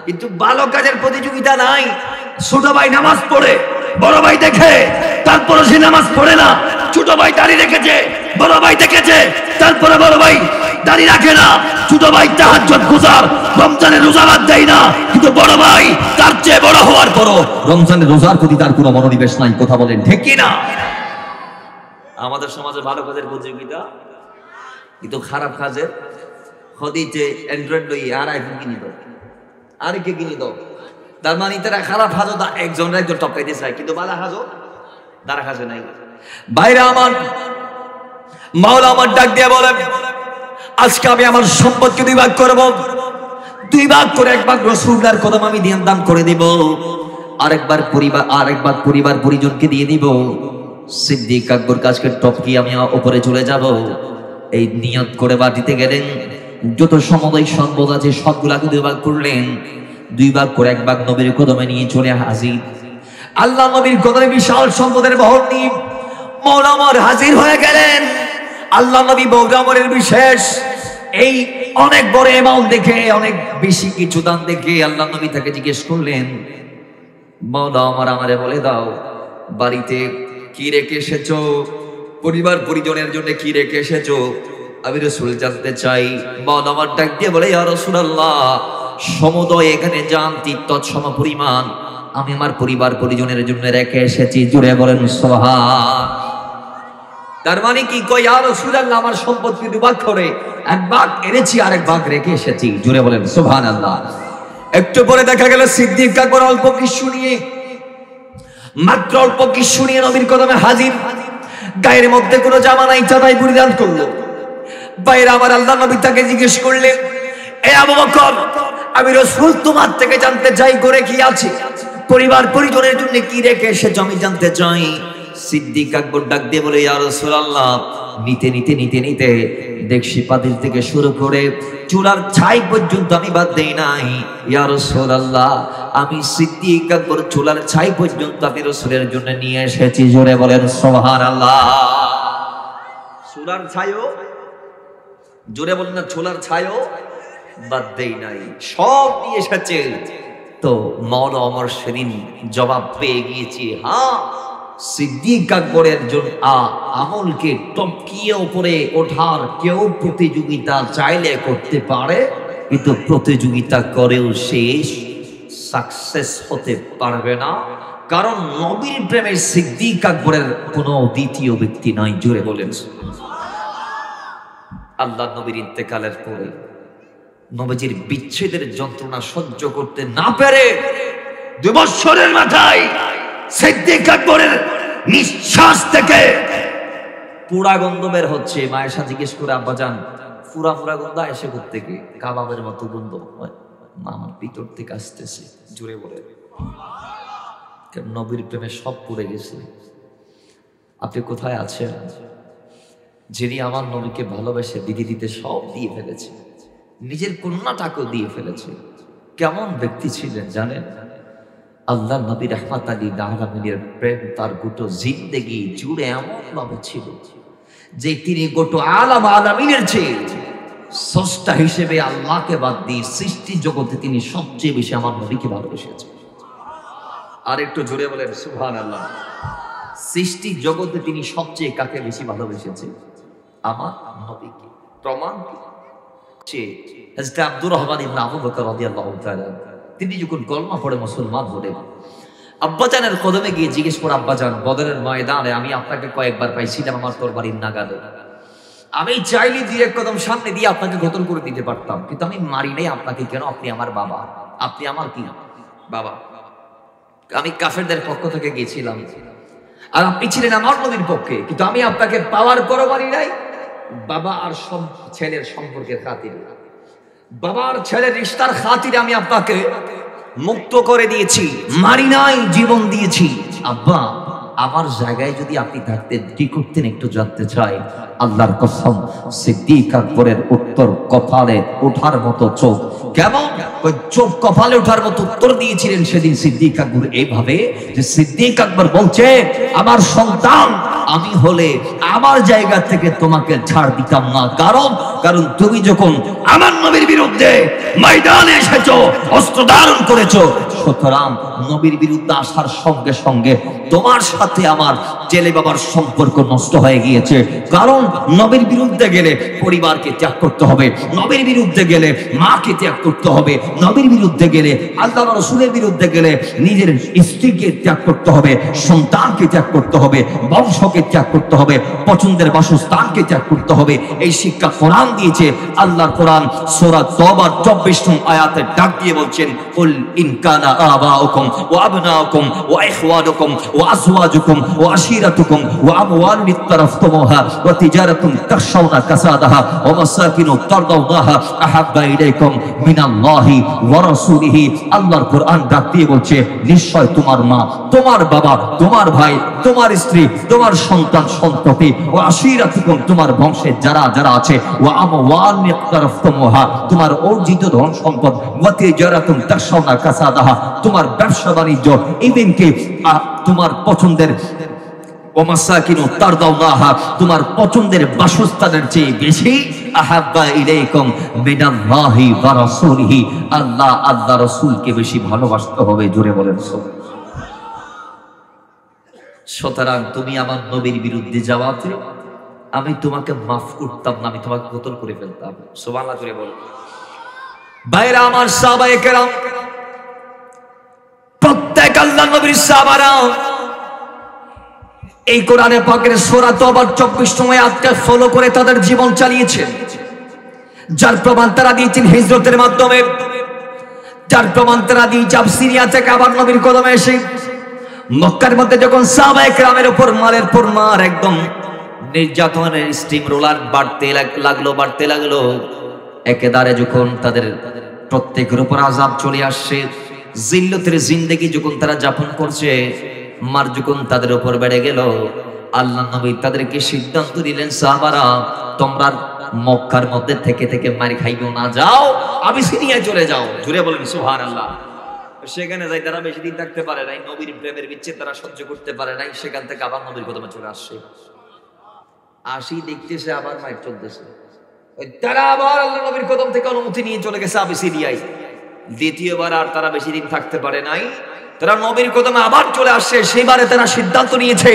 কিন্তু ভালো কাজের প্রতিযোগিতা নাই। ছোট ভাই নামাজ পড়ে, বড় ভাই দেখে, তারপরে সে নামাজ পড়ে না। ছোট ভাই দাড়ি রেখেছে, বড় ভাই দেখেছে, তারপরে বড় ভাই দাড়ি রাখে না। ছোট ভাই তাহাজ্জুদ গুজার, রমজানের রোজা বাদ দেয় না, কিন্তু বড় ভাই তার চেয়ে বড় হওয়ার পরও রমজানের রোজার প্রতি তার কোনো মনোনিবেশ নাই। কথা বলেন ঠিক কি না? আমাদের সমাজে ভালো কাজের প্রতিযোগিতা, কিন্তু খারাপ কাজের হদিতে অ্যান্ড্রয়েড লই আর আইফোন কিনে দাও, আরেককে কিনে দাও। তার মানে তারা খারাপ হাজো একজন টপকাইতে চায়, কিন্তু ভালো হাজো তারা হাজে নাই। বাইরে আমার মাওলা আমার ডাক দিয়ে বলে আজকে আমি আমার সম্পদকে 2 ভাগ করব, 2 ভাগ করে 1 ভাগ রাসূলুল্লাহর কদম আমি দান করে দিব, আরেক ভাগ পরিবার পরিজনকে দিয়ে দিব। সিদ্দিক আকবর কাজকে টপকি আমি উপরে চলে যাব, এই নিয়ত করে বাটিতে গেলেন। যত সমুদয় সম্পদ আছে সবগুলাকে 2 ভাগ করলেন, 2 ভাগ করে 1 ভাগ নবীর কদমে নিয়ে চলে হাজির। আল্লাহ নবীর কদমে বিশাল সম্পদের বহর নিয়ে মাওলা আমার হাজির হয়ে গেলেন। আল্লাহ নবী বৌরামরের বিশেষ এই অনেক বড় অ্যামাউন্ট দেখে, অনেক বেশি কিছু দান দেখে আল্লাহ নবী তাকে জিজ্ঞেস করলেন, মাওলা আমার আমারে বলে দাও বাড়িতে কি রেখে এসেছো, পরিবার পরিজনের জন্য কি রেখে এসেছো, আমি রাসূল জানতে চাই। মাওলা আমার ডাক দিয়ে বলে ইয়া রাসূলুল্লাহ, সমুদয় এখানে জানতি তৎসম পরিমাণ আমি আমার পরিবার পরিজনের জন্য রেখে এসেছি। জুড়ে বলেন সুবহান। তার মানে কি কই ইয়া রাসূলুল্লাহ আমার সম্পদকে 2 ভাগ করে 1 ভাগ এনেছি, আরেক ভাগ রেখে এসেছি। জুড়ে বলেন সুবহানাল্লাহ। একটু পরে দেখা গেল সিদ্দিক আকবর অল্প কিছু নিয়ে, মাত্র অল্প কিছু নিয়ে নবীর কদমে হাজির। গায়ের মধ্যে কোনো জামা নাই, চাঁদাই পরিধান করলো। বাইরে আমার আল্লাহ নবী তাকে জিজ্ঞেস করলেন, এ আবু বকর, আমি রাসূল তোমার থেকে জানতে চাই করে কি আছে, পরিবার পরিজনের জন্য কি রেখে এসেছো আমি জানতে চাই। সিদ্দিক আকবর ডাক দিয়ে বলে, ইয়া রাসূলুল্লাহ, নিতে নিতে নিতে নিতে দেখছি পাতিল থেকে শুরু করে চুলার ছাই পর্যন্ত আমি বাদ দেই নাই। ইয়া রাসূলুল্লাহ, আমি সিদ্দিক আকবর চুলার ছাই পর্যন্ত আমি রাসূলের জন্য নিয়ে এসেছি। জোরে বলেন সুবহানাল্লাহ। চুলার ছাইও, জোরে বলেন না, চুলার ছাইও বাদ দেই নাই, সব নিয়ে এসেছে। তো মাওলা ওমর সেদিন জবাব পেয়ে গিয়েছি, হ্যাঁ, সিদ্দিক আকবরের জন্য আমলকে টপকিয়ে উপরে ওঠার কেউ প্রতিযোগিতা চাইলে করতে পারে, কিন্তু প্রতিযোগিতা করেও সে সাকসেস হতে পারবে না, কারণ নবীর প্রেমে সিদ্দিক আকবরের কোনো দ্বিতীয় ব্যক্তি নাই। জোরে বলেন। আল্লাহ নবীর ইন্তেকালের পরে নবীজির বিচ্ছেদের যন্ত্রণা সহ্য করতে না পেরে 2 বছরের মাথায় সিদ্দিক আকবরের নিঃশ্বাস থেকে পুরা গন্ধ বের হচ্ছে। মায়েশা জিজ্ঞেস করে, আব্বাজান, পুরা পুরা গন্ধ এসে থেকে কাবাবের মতো গন্ধ হয়, আমার ভিতর থেকে আসতেছে। জুড়ে বলে, নবীর প্রেমে সব পুড়ে গেছে। আপনি কোথায় আছেন? যিনি আমার নবীকে ভালোবেসে বিধি দিতে সব দিয়ে ফেলেছে, নিজের কন্যাটাকেও দিয়ে ফেলেছে। কেমন ব্যক্তি ছিলেন জানেন? আল্লাহ নবী রাহমাত লিল আলামিনের প্রেম তার গোটা জিন্দেগি জুড়ে এমন ভাবে ছিল যে তিনি গোটা আলাম আলামিনের চেয়ে স্রষ্টা হিসেবে আল্লাহকে বাদ দিয়ে সৃষ্টি জগতে তিনি সবচেয়ে বেশি আমার নবীকে ভালোবেসেছেন। আর একটু জোরে বলেন সুবহানাল্লাহ। সৃষ্টি জগতে তিনি সবচেয়ে কাকে বেশি ভালোবেসেছেন? আমার নবীকে। প্রমাণ কি? হযরত আব্দুর রহমান ইবনে আবু বকর রাদিয়াল্লাহু তাআলা তিনি যখন কলমা পড়ে মুসলমান হলেন, আব্বাজানের কদমে গিয়ে জিজ্ঞেস করে, আব্বাজান, বদরের ময়দানে আমি আপনাকে কয়েকবার পাইছিলাম আমার তরবারির নাগালে, আমি চাইলে 2-1 কদম সামনে দিয়ে আপনাকে গোতন করে দিতে পারতাম, কিন্তু আমি মারি নাই আপনাকে। কেন? আপনি আমার বাবা, আপনি আমার কি বাবা। আমি কাফেরদের পক্ষ থেকে গিয়েছিলাম আর আপনি ছিলেন আমার নবীর পক্ষে, কিন্তু আমি আপনাকে পাওয়ার পরও মারি নাই। বাবা আর ছেলের সম্পর্কের খাতিরে, বাবার ছেলের রিশতার খাতিরে আমি আপনাকে মুক্ত করে দিয়েছি, মারি নাই, জীবন দিয়েছি। আব্বা, আমার জায়গায় যদি আপনি থাকতেন কি করতেন একটু জানতে চাই। আল্লাহর কসম, সিদ্দিক আকবরের উত্তর কপালে ওঠার মতো চোখ। কেমন? ওই চোখ কপালে ওঠার মতো উত্তর দিয়েছিলেন সেদিন সিদ্দিক আকবর এইভাবে যে সিদ্দিক আকবর বলছে, আমার সন্তান, আমি হলে আমার জায়গা থেকে তোমাকে ছাড় দিতাম না। কারণ তুমি যখন আমার নবীর বিরুদ্ধে ময়দানে এসেছো, অস্ত্র ধারণ করেছো, সুতরাং নবীর বিরুদ্ধে আসার সঙ্গে সঙ্গে তোমার সাথে আমার ছেলে বাবার সম্পর্ক নষ্ট হয়ে গিয়েছে। কারণ নবীর বিরুদ্ধে গেলে পরিবারকে ত্যাগ করতে হবে, নবীর বিরুদ্ধে গেলে মাকে ত্যাগ করতে হবে, নবীর বিরুদ্ধে গেলে আল্লাহ রাসূলের বিরুদ্ধে গেলে নিজের স্ত্রীকে ত্যাগ করতে হবে, সন্তানকে ত্যাগ করতে হবে, বংশকে ত্যাগ করতে হবে, পছন্দের বাসস্থানকে ত্যাগ করতে হবে। এই শিক্ষা কোরআন দিয়েছে। আল্লাহর কোরআন সূরা তওবার 24 নং আয়াতে ডাক দিয়ে বলছেন, কুল ইন কানা আবাউকুম ওয়া আবনাউকুম ওয়া ইখওয়ানুকুম ওয়া আজওয়াজুকুম ওয়া আশিরাতুকুম ওয়া আমওয়ালুন ইকতারাফতুমুহা ওয়া তিজারাতুন তাখশাউনা কাসাদাহা ওয়া মাসাকিনু তারদাউনাহা আহাব্বা ইলাইকুম মিনাল্লাহি ওয়া রাসূলিহি। আল্লাহর কোরআন ডাক দিয়ে বলছে, নিশ্চয় তোমার মা, তোমার বাবা, তোমার ভাই, তোমার স্ত্রী, তোমার সন্তান সন্ততি, ওয়া আশিরাতুকুম, তোমার বংশে যারা যারা আছে, ওয়া আমওয়ালুন ইকতারাফতুমুহা, তোমার অর্জিত ধন সম্পদ, ওয়া তিজারাতুন তাখশাউনা কাসাদাহা, তোমার ব্যবসা বাণিজ্য, ইভেনকে তোমার পছন্দের ওমাসাকিনু তারদাউনাহা, তোমার পছন্দের বাসস্থানের চেয়ে বেশি আহাব্বা ইলাইকুম মিনাল্লাহি ওয়া রাসূলিহি, আল্লাহ আল্লাহ রাসূলকে বেশি ভালোবাসতে হবে। জোরে বলেন সুবহানাল্লাহ। সুতরাং তুমি আমার নবীর বিরুদ্ধে যাওয়াতে আমি তোমাকে মাফ করতাম না, আমি তোমাকে কতল করে ফেলতাম। সুবহানাল্লাহ জোরে বল। ভাইরা আমার, সাহাবায়ে কেরাম, প্রত্যেক আল্লাহর নবীর সাহাবারা এই কোরআনে পাকের সূরা তওবার 24 নং আয়াতকে ফলো করে তাদের জীবন চালিয়েছে, যার প্রমাণ তারা দিয়েছেন হিজরতের মাধ্যমে, যার প্রমাণ তারা দিয়েছে সিরিয়া থেকে আবার নবীর কদমে এসে। মক্কার মধ্যে যখন সাহাবায়ে কেরামের উপর মালের পর মার একদম নির্যাতনের স্টিম রোলার বাড়তে লাগলো। একেবারে যখন তাদের প্রত্যেকের উপর আযাব চলে আসছে, জিল্লতের জিন্দেগি যখন তারা যাপন করছে, মার যখন তাদের উপর বেড়ে গেল, আল্লাহ নবী তাদেরকে সিদ্ধান্ত দিলেন, সাহাবারা তোমরা মক্কার মধ্যে থেকে থেকে মারি খাইবো না, যাও আবিসিনিয়ায় চলে যাও। জুড়ে বলেন সুবহানাল্লাহ। সেখানে যাই তারা বেশি দিন থাকতে পারে নাই, নবীর প্রেমের বিচ্ছেদ তারা সহ্য করতে পারে নাই। সেখান থেকে আবার নবীর কদমে চলে আসছে, আসি দেখতেছে আবার মাইক চলতেছে, তারা আবার আল্লাহ নবীর কদম থেকে অনুমতি নিয়ে চলে গেছে আবিসিনিয়ায়। দ্বিতীয়বার আর তারা বেশি দিন থাকতে পারে নাই, তারা নবীর কদমে আবার চলে আসছে। সেইবারে তারা সিদ্ধান্ত নিয়েছে,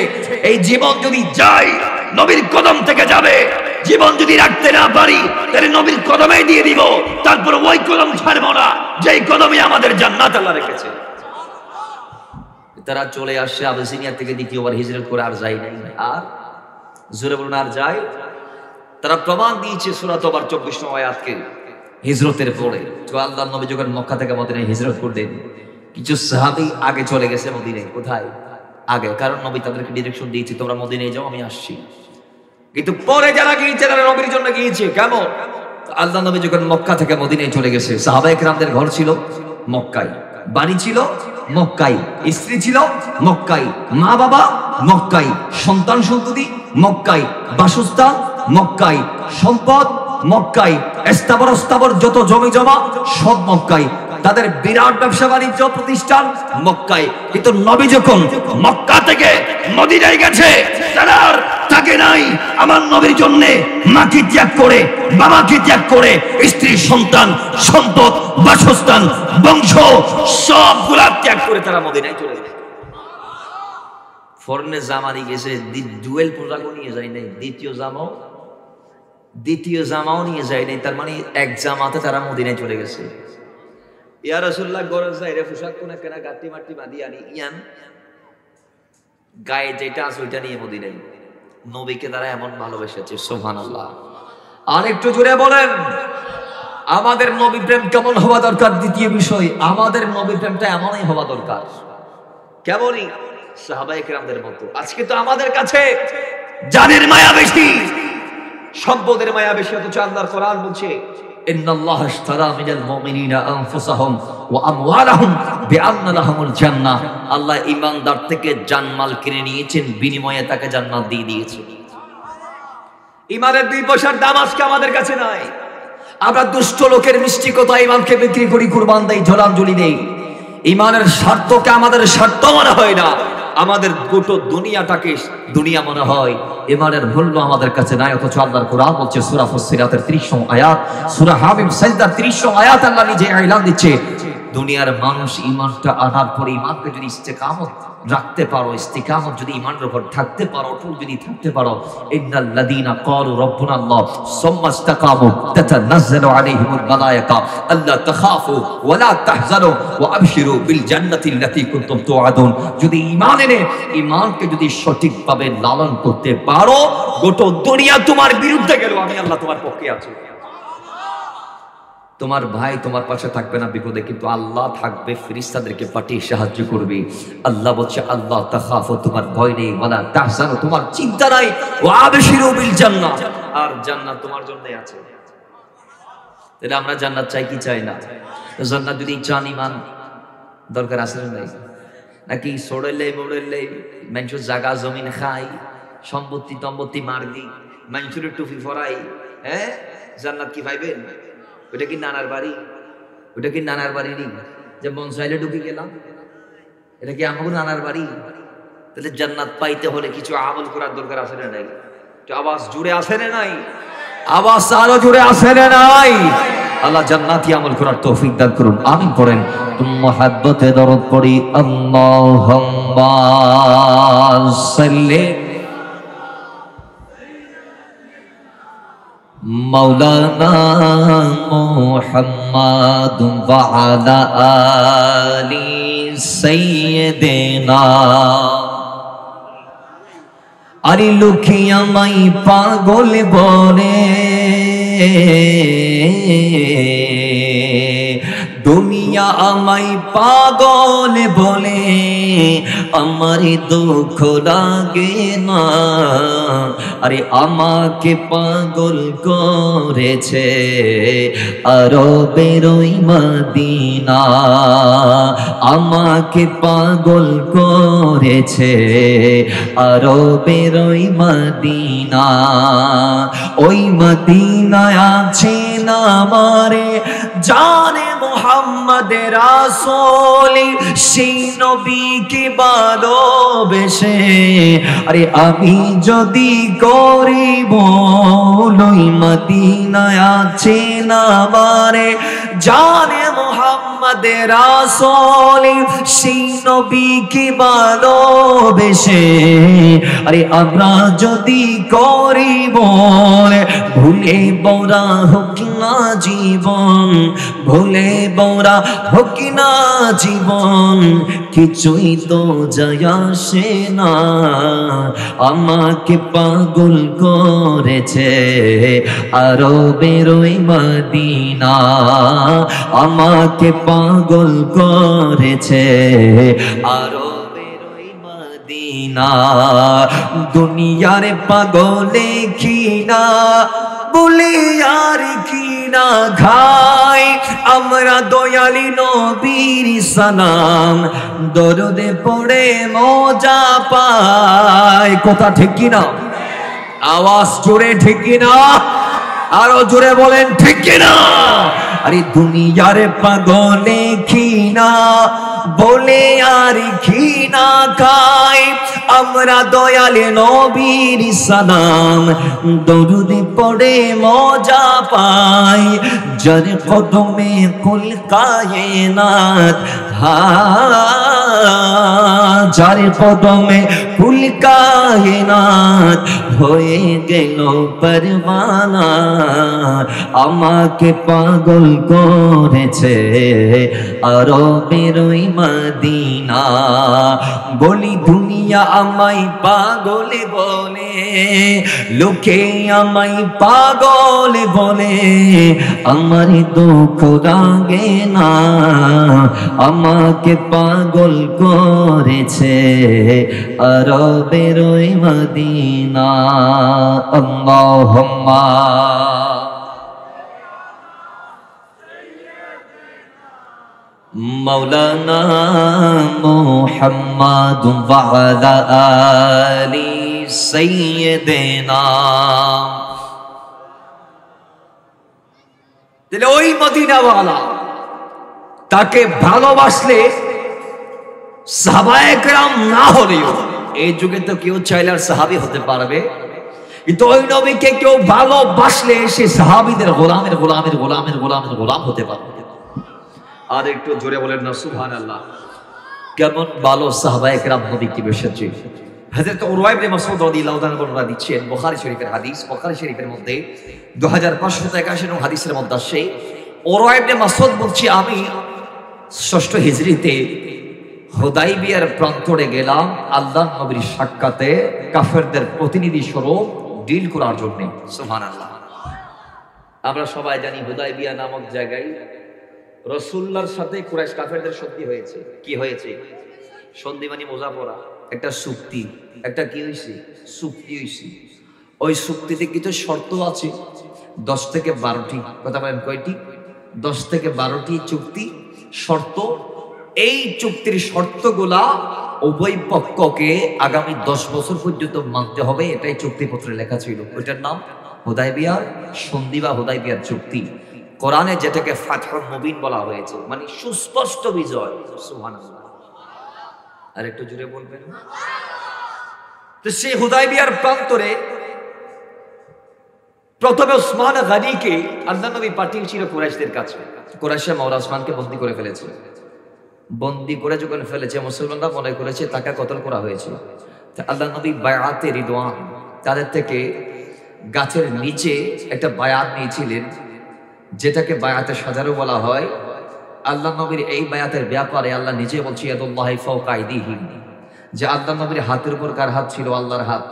এই জীবন যদি যাই নবীর কদম থেকে যাবে, জীবন যদি রাখতে না পারি তাহলে নবীর কদমে দিয়ে দিব, তারপর ওই কদম ছাড়বো না যেই কদমে আমাদের জান্নাত আল্লাহ রেখেছে। তারা চলে আসছে আবিসিনিয়া থেকে, দ্বিতীয়বার হিজরত করে আর যায় নাই। আর জোরে বলুন, আর যায়। তারা প্রমাণ দিয়েছে সূরা তওবার 24 নম্বর আয়াতকে হিজরতের পরে। তো আল্লাহর নবী যখন মক্কা থেকে মদিনায় হিজরত করলেন, কিছু সাহাবী আগে চলে গেছে মদিনায়। কোথায়? আগে, কারণ নবী তাদেরকে ডিরেকশন দিয়েছে, তোমরা মদিনায় যাও, আমি আসছি। কিন্তু পরে যারা গিয়েছে তারা নবীর জন্য গিয়েছে। কেমন? আল্লাহ নবী যখন মক্কা থেকে মদিনায় চলে গেছে, সাহাবায়ে কেরামদের ঘর ছিল মক্কায়, বাড়ি ছিল মক্কায়, স্ত্রী ছিল মক্কায়, মা বাবা মক্কায়, সন্তান সন্ততি মক্কায়, বাসস্থান মক্কায়, সম্পদ মক্কায়, স্থাবর যত জমি জমা সব মক্কায়, তাদের বিরাট ব্যবসা বাণিজ্য প্রতিষ্ঠান মক্কায়। কিন্তু নবী যখন মক্কা থেকে মদিনায় গেছে, তারা থাকে নাই আমার নবীর জন্য মাকে ত্যাগ করে, বাবাকে ত্যাগ করে, স্ত্রী সন্তান সম্পদ বাসস্থান বংশ সবগুলা ত্যাগ করে তারা মদিনায় চলে গেছে। ফরনে জামানি গেছে, ডুয়েল পোশাকও নিয়ে যায় নাই, দ্বিতীয় জামাও নিয়ে যায় নাই। তার মানে এক জামাতে তারা মদিনায় চলে গেছে। ইয়া রাসূলুল্লাহ গরজ যায় রে পোশাক কোনা কেনা গাটি মাটি বাঁধি আনি ইয়ান গায়ে যেটা আছে ওইটা নিয়ে মদিনায়। নবীকে তারা এমন ভালোবেসেছে, সুবহানাল্লাহ। আর একটু জোরে বলেন, আমাদের নবী প্রেম কেমন হওয়া দরকার? দ্বিতীয় বিষয়, আমাদের নবী প্রেমটা এমনই হওয়া দরকার, কেমনই সাহাবায়ে কেরামদের মতো। আজকে তো আমাদের কাছে জানের মায়া বেশি, সম্পদের মায়া বেশি, অথচ আল্লাহর কোরআন বলছে ইন্নাল্লাহা ইশতারা মিনাল মুমিনিনা আনফুসাহুম ওয়া আমওয়ালাহুম বিআন্না লাহুমুল জান্নাহ। আল্লাহ ঈমানদার থেকে জানমাল কিনে নিয়েছেন, বিনিময়ে তাকে জান্নাত দিয়ে দিয়েছেন। ঈমানের 2 পয়সার দাম আজকে আমাদের কাছে নাই। আমরা দুষ্ট লোকের মিষ্টি কথা ঈমানকে বিক্রি করি, কুরবান দেই, জলাঞ্জলি দেই। ঈমানের স্বার্থকে আমাদের স্বার্থ মনে হয় না, আমাদের গোটা দুনিয়াটাকে দুনিয়া মনে হয়। ঈমানের মূল্য আমাদের কাছে নাই, অথচ আল্লাহর কোরআন বলছে সূরা ফুসসিলাতের 30 নং আয়াত, সূরা হামিম সাজদার 30 নং আয়াত, আল্লাহ নিজে এলান দিচ্ছে, দুনিয়ার মানুষ ঈমানটা আনার পরে ঈমানকে যদি ইস্তেকামত রাখতে পারো, ইস্তিকামত যদি ঈমানের উপর থাকতে পারো, অটল যদি থাকতে পারো, ইন্নাল্লাযীনা ক্বালু রাব্বুনা আল্লাহ সুম্মা ইসতাকামু তাতানাজ্জালু আলাইহিমুল মালায়েকা আল্লা তাখাফু ওয়া লা তাহজানু ওয়া আবশিরু বিল জান্নাতিল্লাতী কুনতুম তুআদুন। যদি ঈমান এনে ঈমানকে যদি সঠিকভাবে লালন করতে পারো, গোটা দুনিয়া তোমার বিরুদ্ধে গেল, আমি আল্লাহ তোমার পক্ষে আছি। তোমার ভাই তোমার পাশে থাকবে না বিপদে, কিন্তু আল্লাহ থাকবে, ফেরেশতাদেরকে পাঠিয়ে সাহায্য করবে। আল্লাহ বলছে আল্লাহ তাখাফু, তোমার ভয় নেই, ওয়ালা তাহজানু, তোমার চিন্তা নাই, ওয়া আবশিরু বিল জান্নাহ, আর জান্নাত তোমার জন্যই আছে। তাহলে আমরা জান্নাত চাই কি চাই না? জান্নাত যদি চান, ঈমান দরকার আছে না নাই? নাকি সড়লে মোড়লে মানুষের জায়গা জমিন খাই, সম্পত্তি মারদি, মানুষের টুপি ফরাই, হ্যাঁ জান্নাত কি পাইবেন? ওটা কি নানার বাড়ি? ওটা কি নানার বাড়ি নেই যে মন চাইলে ঢুকে গেলাম? এটা কি আমাকে নানার বাড়ি? তাহলে জান্নাত পাইতে হলে কিছু আমল করার দরকার আছে না নাই? আওয়াজ জুড়ে আসে না নাই? আওয়াজ আরো জুড়ে আসে না নাই? আল্লাহ জান্নাতি আমল করার তৌফিক দান করুন, আমিন পড়েন। মুহাব্বতে দরদ পড়ি, আল্লাহুম্মা সাল্লি মাওলানা মুহাম্মাদ ওয়া আলা আলি সাইয়্যিদিনা। আরে লুকিয়া মাই পাগল বলে, দুনিয়া আমায় পাগল বলে, আমার দুঃখ লাগে না। আরে আমাকে পাগল করেছে আরবের ওই মদিনা, আমাকে পাগল করেছে আরবের ওই মদিনা। ওই মদিনায় আছে না আমারে জানে মোহাম্মদ রাসূল, সেই নবীকে ভালোবেসে আরে আমি যদি করিব ওই মদিনায় আছে না আমারে জানে মোহাম্মদ রাসূল, সেই নবীকে ভালোবেসে আরে আমরা যদি করিব ভুলে বরা হোক না জীবন, ভুলে বরা হোক না জীবন, কিছুই তো যায় আসে না। আমাকে পাগল করেছে আরবের ওই মদিনা, আমাকে পাগল করেছে আরবের ওই মদিনা। দুনিয়ার পাগলে কিনা বলে আর কিনা খাই, আমরা দয়ালি নবীর সালাম দরদে পড়ে মজা পাই। কথা ঠিক কিনা? আওয়াজ জোরে ঠিক কিনা? আরো জোরে বলেন ঠিক কিনা? আরে দুনিয়ার পাগলে কিনা বলে আর কিনা খাই, আমরা দয়ালে নবীর সালাম দরুদে পড়ে মজা পাই। যার কদমে কুল কায়নাত, যার কদমে কুল কায়নাত হয়ে গেল পরওয়ানা, আমাকে পাগল করেছে আরবের ওই মদিনা। বলি দুনিয়া আমায় পাগল বলে, লোকে আমায় পাগল বলে, আমার দুঃখ লাগে না। আমাকে পাগল করেছে আরবের ওই মদিনা। আল্লাহুম্মা মাওলানা মুহাম্মাদ ওয়া আলা আলি সাইয়্যিদিনা। তাহলে ওই মদিনাওয়ালা তাকে ভালোবাসলে সাহাবায়ে কেরাম না হলেও এই যুগে তো কেউ চাইলে আর সাহাবী হতে পারবে, কিন্তু ওই নবীকে কেউ ভালোবাসলে সে সাহাবীদের গোলামের গোলামের গোলামের গোলামের গোলাম হতে পারবে। আর একটু জোরে বলেন না সুবহানাল্লাহ। কেমন ভালো সাহাবায়ে কেরাম নবীকে বেশি। হযরত উরওয়া ইবনে মাসউদ রাদিয়াল্লাহু তাআলা বর্ণনা দিচ্ছেন বুখারী শরীফের হাদিস। বুখারী শরীফের মধ্যে 2581 নং হাদিসের মধ্যে আসে, উরওয়া ইবনে মাসউদ বলছে আমি 6ষ্ঠ হিজরিতে হুদাইবিয়ার প্রান্তরে গেলাম আল্লাহর নবীর সাক্ষাতে কাফেরদের প্রতিনিধি স্বরূপ ডিল করার জন্য। সুবহানাল্লাহ। আমরা সবাই জানি হুদাইবিয়া নামক জায়গায় রাসূলুল্লাহর সাথে কুরাইশ কাফেরদের সন্ধি হয়েছে। কি হয়েছে? সন্ধি মানে বোঝাপড়া, একটা চুক্তি, একটা কি হয়েছে? চুক্তি হয়েছে। ওই চুক্তিতে কিছু শর্ত আছে, 10 থেকে 12টি। কথা বলেন কয়টি? 10 থেকে 12টি চুক্তি শর্ত। এই চুক্তির শর্তগুলা উভয় পক্ষকে আগামী 10 বছর পর্যন্ত মানতে হবে, এটাই চুক্তিপত্রে লেখা ছিল। ওইটার নাম হুদাইবিয়ার সন্ধি বা হুদাইবিয়ার চুক্তি। কোরআনে যেটাকে ফাতহুল মুবিন বলা হয়েছে, মানে সুস্পষ্ট বিজয়। সুবহানাল্লাহ। আর একটু জোরে বলবেন। তো সেই হুদাইবিয়ার প্রান্তরে প্রথমে ওসমান গনিকে আল্লাহ নবী পাঠিয়েছিল কুরাইশদের কাছে। কুরাইশে মাওলা ওসমানকে বন্দী করে ফেলেছে। বন্দী করে যখন ফেলেছে, মুসলমানরা মনে করেছে তাকে কতল করা হয়েছে। আল্লাহ নবী বায়াতে রিদওয়ান, তাদের থেকে গাছের নিচে একটা বায়াত নিয়েছিলেন, যেটাকে বায়াতে সাজারও বলা হয়। আল্লাহ নবীর এই বায়াতের ব্যাপারে আল্লাহ নিজে বলছে ইয়াদুল্লাহি ফাওকা আইদিহিম, যে আল্লাহ নবীর হাতের উপর কার হাত ছিল? আল্লাহর হাত।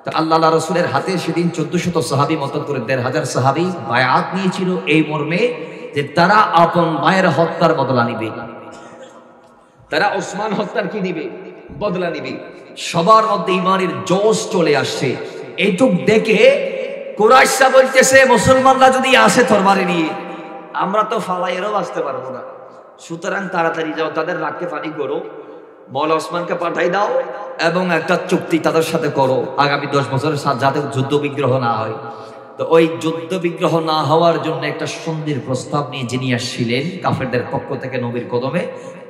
তো আল্লাহ রাসূলের হাতে সেদিন 1400 সাহাবী মত করে 1500 সাহাবী বায়াত নিয়েছিল এই মর্মে যে তারা আপন মায়ের হত্যার বদলা নিবে, তারা ওসমান হত্যার কি নিবে, বদলা নিবে। সবার মধ্যে ইমানের জোশ চলে আসছে। এইটুক দেখে কুরাইশরা বলতেছে মুসলমানরা যদি আসে তরবারি নিয়ে আমরা তো ফালাইয়েরও বাঁচতে পারবো না, সুতরাং তাড়াতাড়ি যাও, তাদের রাগকে পানি করো, মওলা ওসমানকে পাঠাই দাও এবং একটা চুক্তি তাদের সাথে করো আগামী 10 বছরের যাতে যুদ্ধ বিগ্রহ না হয়। তো ওই যুদ্ধ বিগ্রহ না হওয়ার জন্য একটা সন্ধির প্রস্তাব নিয়ে যিনি আসছিলেন কাফেরদের পক্ষ থেকে নবীর কদমে,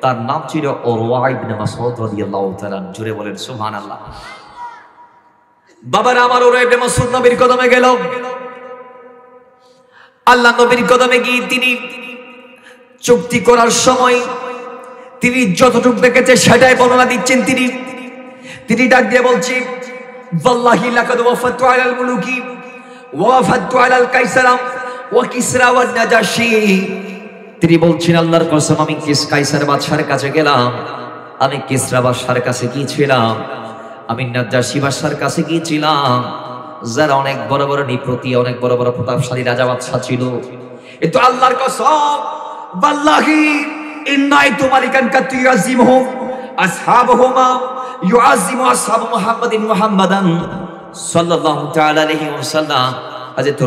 তার নাম ছিল উরওয়া ইবনে মাসউদ রাদিয়াল্লাহু তাআলা। জুড়ে বলেন সুবহানাল্লাহ। বাবার আমার উরওয়া ইবনে মাসউদ নবীর কদমে গেল। আল্লাহ নবীর কদমে গিয়ে তিনি চুক্তি করার সময় তিনি যতটুকু দেখেছে সেটাই বর্ণনা দিচ্ছেন। তিনি ডাক দিয়ে বলছি, ওয়াল্লাহি লাকাদ ওয়াফাতু আলাল মুলুকি ওয়াফাতু আলাল কাইসারা ওয়া কিসরা ওয়া নাজাশি। তিনি বলছেন আল্লাহর কসম আমি কাইসার বাদশার কাছে গেলাম, আমি কিসরা বাদশার কাছে গিয়েছিলাম, আমি নাজাশি বাদশার কাছে গিয়েছিলাম, যারা অনেক বড় বড় নিপতি, অনেক বড় বড় প্রতাপশালী রাজা বাদশা ছিল। কিন্তু আল্লাহর কসম ওয়াল্লাহি ইন্নাইতু মালিকান কাতুয়াজিমহুম আসহাবুহুমা ইউআজিমু আসহাবু মুহাম্মাদান সাল্লাল্লাহু তাআলা আলাইহি ওয়াসাল্লাম। হযরত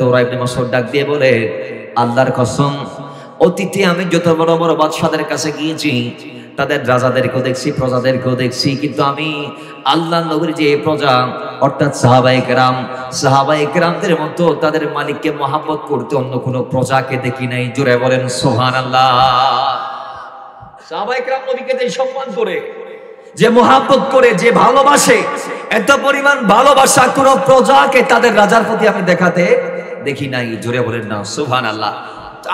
উরওয়া ইবনে মাসউদ ডাক দিয়ে বলে, আল্লাহর কসম অতীতে আমি যত বড় বড় বাদশাদের কাছে গিয়েছি তাদের রাজাদেরকেও দেখছি, প্রজাদেরকেও দেখছি, কিন্তু আমি আল্লাহ নবীর যে প্রজা অর্থাৎ সাহাবায়ে কেরামদের মতো তাদের মালিককে মহব্বত করতে অন্য কোনো প্রজাকে দেখি নাই। জোরে বলেন সুবহানাল্লাহ। সাহাবায়ে কেরাম নবীকে যে সম্মান করে, যে মহব্বত করে, যে ভালোবাসে, এত পরিমাণ ভালোবাসা কোন প্রজাকে তাদের রাজার প্রতি আমি দেখাতে দেখি নাই। জোরে বলেন না সুবহানাল্লাহ।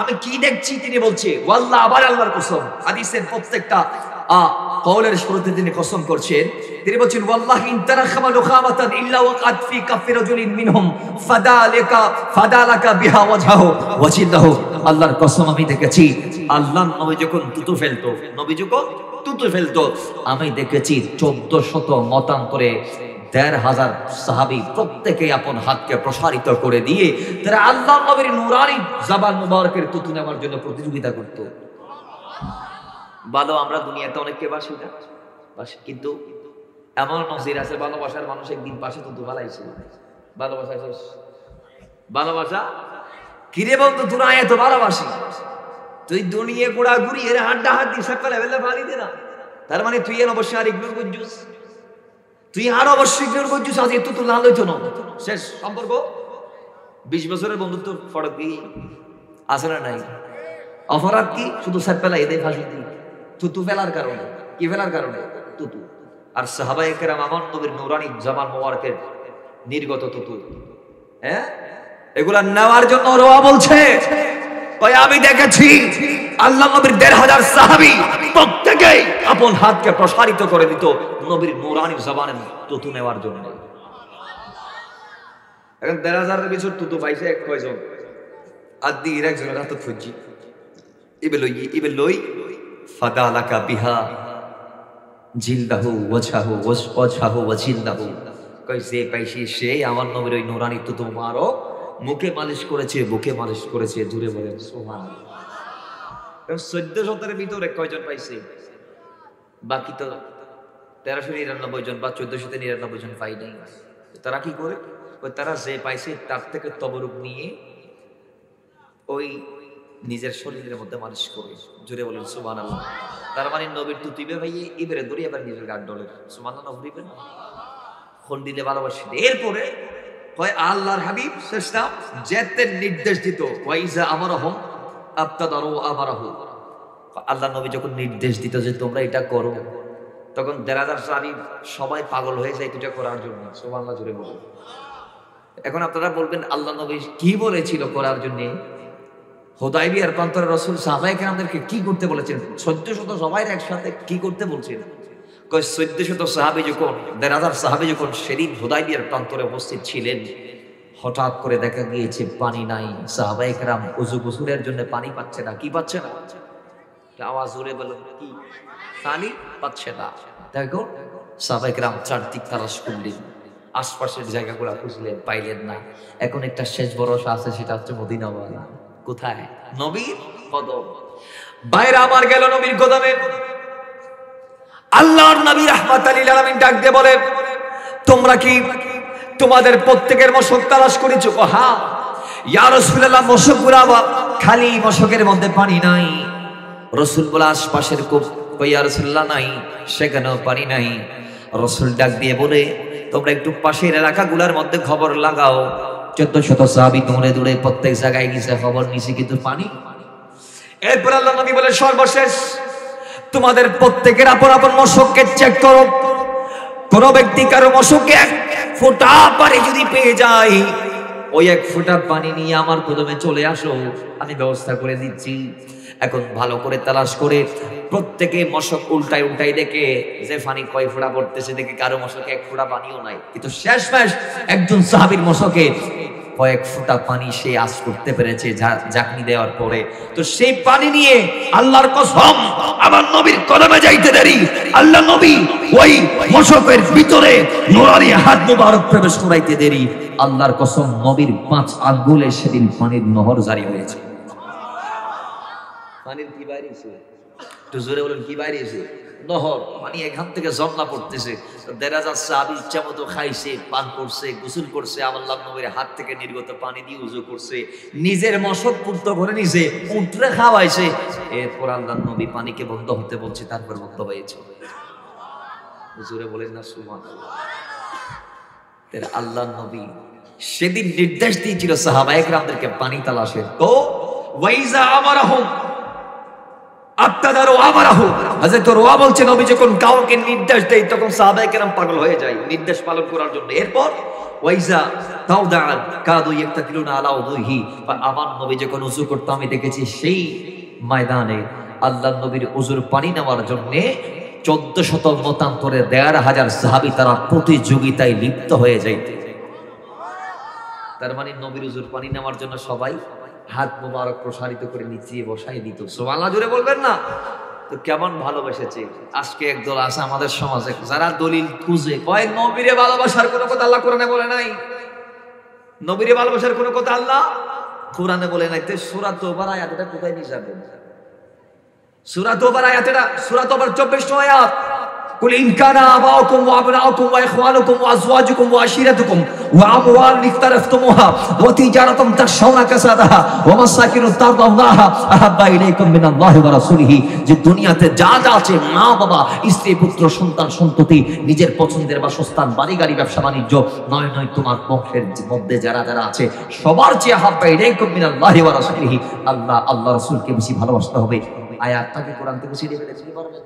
আমি কি দেখছি তিনি বলছে ওয়াল্লাহ, আবার আল্লাহর কসম। হাদিসের প্রত্যেকটা কওলের শুরুতে তিনি কসম করছেন। তিনি বলছেন ওয়াল্লাহি ইন তারাখামা লুখামাতান ইল্লা ওয়াকাত ফি কাফি রাজুলিন মিনহুম ফাদালাকা বিহা ওয়াজহাহু ওয়াজিল্লাহু। আল্লাহর কসম আমি দেখেছি আল্লাহ নবী যখন তুতু ফেলতো আমি দেখেছি 1400 মতান্তরে 1500 সাহাবী প্রত্যেকে আপন হাতকে প্রসারিত করে দিয়ে তারা আল্লাহ নবীর নূরানি জবান মুবারকের তুতু নেওয়ার জন্য প্রতিযোগিতা করত। ভালো আমরা দুনিয়াতে অনেককে বাসি না, কিন্তু এমন নজির আছে ভালোবাসার মানুষ একদিন পাশে তুতু ফালাইছে। ভালোবাসা কিরে বন্ধু তোরা এত ভালোবাসি, তুই দুনিয়া গোড়া ঘুরি এর হাড্ডা হাড্ডি সকালে বেলা ফালি দে না, তার মানে তুই এর অবশ্যই আর ইগনোর করছিস, তুই আর অবশ্যই ইগনোর করছিস। আজ এত তো লাল হইতো না, শেষ সম্পর্ক। 20 বছরের বন্ধুত্ব ফরক কি আছে না নাই? অপরাধ কি? শুধু সাত পেলা এদের ফাঁসি দিই তুতু ফেলার কারণে। কি ফেলার কারণে? তুতু। আর সাহাবায়ে কেরাম আমার নবীর নূরানি জামান মোবারকের নির্গত তুতু, হ্যাঁ, এগুলা নেওয়ার জন্য রোয়া বলছে আমি দেখেছি আল্লাহ নবীর 1500 সাহাবী প্রত্যেকেই আপন হাতকে প্রসারিত করে দিত নবীর নূরানি জবানের তুতু নেওয়ার জন্য। এখন 1500 এর ভিতর তুতু পাইছে কয়জন? আদি একজনের হাতে খুঁজি ইবে লই ফাদালাকা বিহা জিলদাহু ওয়াজহাহু ওয়াজহাহু ওয়াজিলদাহু। কই যে পাইছি সে আমার নবীর ওই নূরানি তুতু মারো মুখে মালিশ করেছে, বুকে মালিশ করেছে। জুড়ে বলেন সুবহানাল্লাহ। 1400 এর ভিতরে কয়জন পাইছে? বাকি তো 1399 জন বা 1499 জন পাই নাই। তারা কি করে? ওই তারা যে পাইছে তার থেকে তবরুক নিয়ে ওই নিজের শরীরের মধ্যে মালিশ করে। জুড়ে বলেন সুবহানাল্লাহ। তার মানে নবীর তুতিবে ভাইয়ে ইবরে দড়ি আবার নিজের গাড় ডলে। সুবহানাল্লাহ বলিবেন কোন দিলে ভালোবাসি। এরপরে কয় আল্লাহর হাবিব শেষটা যেতে নির্দেশ দিত ওয়াইজা আমারহুম আবতাদারু আমারহু। আল্লাহ নবী যখন নির্দেশ দিত যে তোমরা এটা করো, তখন 1500 সাহাবী সবাই পাগল হয়ে যায় এটা করার জন্য। সুবহানাল্লাহ জুড়ে বলুন। এখন আপনারা বলবেন আল্লাহ নবী কি বলেছিল করার জন্য? হুদায়বিয়ার প্রান্তরে রাসূল সাহাবায়ে কেরামদেরকে কি করতে বলেছেন? 1400 সবাই একসাথে কি করতে বলছেন? কয় 1400 সাহাবী যখন 1500 সাহাবী যখন সেদিন হুদায়বিয়ার প্রান্তরে উপস্থিত ছিলেন, হঠাৎ করে দেখা গিয়েছে পানি নাই। সাহাবায়ে কেরাম ওযু গোসলের জন্য পানি পাচ্ছে না। কি পাচ্ছে না? আওয়াজ জোরে বলুন, কি পানি পাচ্ছে না? দেখো সাহাবায়ে কেরাম চারদিক তালাশ করলেন, আশপাশের জায়গাগুলো খুঁজলেন, পাইলেন না। এখন একটা শেষ ভরসা আছে, সেটা হচ্ছে মদিনাওয়ালা। কোথায়? নবীর কদম। বাইরে আমার গেল নবীর কদমে। আল্লাহর নবী রাহমাতাল লিল আলামিন ডাক দিয়ে বলে, তোমরা কি তোমাদের প্রত্যেকের মশক তালাশ করেছো? হ্যাঁ। ইয়া রাসূলুল্লাহ, মশকগুলো খালি, মশকের মধ্যে পানি নাই। রাসূল বলে, আশপাশের কূপ? ইয়া রাসূলুল্লাহ, নাই, সেখানেও পানি নাই। রাসূল ডাক দিয়ে বলে, তোমরা একটু পাশের এলাকাগুলোর মধ্যে খবর লাগাও। 1400 সাহাবী দৌড়ে দৌড়ে প্রত্যেক জায়গায় গিয়ে খবর নিছে, কিন্তু পানি। এরপর আল্লাহ নবী বলে, সর্বশেষ তোমাদের প্রত্যেকের আপন আপন মশককে চেক করো। কোন ব্যক্তি কারো মশকে 1 ফোঁটা পানি যদি পেয়ে যায়, ওই 1 ফোঁটা পানি নিয়ে আমার কদমে চলে আসো, আমি ব্যবস্থা করে দিচ্ছি। এখন ভালো করে তালাশ করে প্রত্যেকে মশক উল্টাই উল্টাই দেখে যে পানি কয় ফোঁটা পড়তেছে, দেখে কারো মশকে 1 ফোঁটা পানিও নাই। কিন্তু শেষমেশ একজন সাহাবীর মশকে কয়েক ফোঁটা পানি সে আজ করতে পেরেছে জাকনি দেওয়ার পরে। তো সেই পানি নিয়ে আল্লাহর কসম, আমার নবীর কদমে যাইতে দেরি আল্লাহ নবী ওই মশকের ভিতরে নুরানি হাত মুবারক প্রবেশ করাইতে দেরি আল্লাহর কসম, নবীর 5 আঙ্গুলে সেদিন পানির নহর জারি হয়েছে। পানির কি বাইরেছে? একটু জোরে বলেন, কি বাইরেছে? নহর। মানে এখান থেকে ঝর্ণা পড়তেছে। দেখা যাচ্ছে আবি ইচ্ছা মতো খাইছে, পান করছে, গোসল করছে, আল্লাহ নবীর হাত থেকে নির্গত পানি দিয়ে উজু করছে, নিজের মশক পূর্ত করে নিছে, উঠরে খাওয়াইছে। এরপর আল্লাহ নবী পানিকে বন্ধ হতে বলছে, তারপর বন্ধ হয়েছে। জোরে বলেন না সুবহানাল্লাহ। আল্লাহ নবী সেদিন নির্দেশ দিয়েছিল সাহাবায়ে কেরামদেরকে পানি তালাশের। তো ওয়াইজা আমারহুম আত্তাদারু আমারহু, হযরত রওয়া বলছেন, নবী যখন কাউকে নির্দেশ দেয় তখন সাহাবায়ে কেরাম পাগল হয়ে যায় নির্দেশ পালন করার জন্য। এরপর ওয়াইজা তাওদাআন কাদু ইয়াক্তাকিলুনা আলা উযুহি, আমার নবী যখন ওযু করত আমি দেখেছি সেই ময়দানে আল্লাহর নবীর ওযুর পানি নেওয়ার জন্য 1400 মতান্তরে 1500 সাহাবী তারা প্রতিযোগিতায় লিপ্ত হয়ে যাইত। তার মানে নবীর ওযুর পানি নেওয়ার জন্য সবাই হাত মুবারক প্রসারিত করে নিচে বসাই দিত। সুবহানাল্লাহ জোরে বলবেন না? তো কেমন ভালোবেসেছে। আজকে একদল আছে আমাদের সমাজে, যারা দলিল খুঁজে কয় নবীরে ভালোবাসার কোনো কথা আল্লাহ কোরআনে বলে নাই, নবীরে ভালোবাসার কোনো কথা আল্লাহ কোরআনে বলে নাই। তো সূরা তাওবার আয়াতটা কোথায় নিয়ে যাবেন? সূরা তাওবার আয়াতটা, সূরা তাওবার 24 আয়াত। قل إن كان آباؤكم وأبناؤكم وإخوانكم وأزواجكم وعشيرتكم وأموال اقترفتموها وتجارة تخشون كسادها ومساكن ترضونها أحب إليكم من الله ورسوله, যে দুনিয়াতে যা যা আছে, মা বাবা, স্ত্রী পুত্র সন্তান সন্ততি, নিজের পছন্দের বাসস্থান, বাড়ি গাড়ি, ব্যবসা বাণিজ্য, নয় নয় তোমার বংশের মধ্যে যারা যারা আছে সবার চেয়ে আহাব্বা ইলাইকুম মিনাল্লাহি ওয়া রাসূলিহি, আল্লাহ রাসূলকে বেশি ভালোবাসতে হবে। আয়াতটাকে কোরআন থেকে ছিঁড়ে ফেলেছি পারবেন?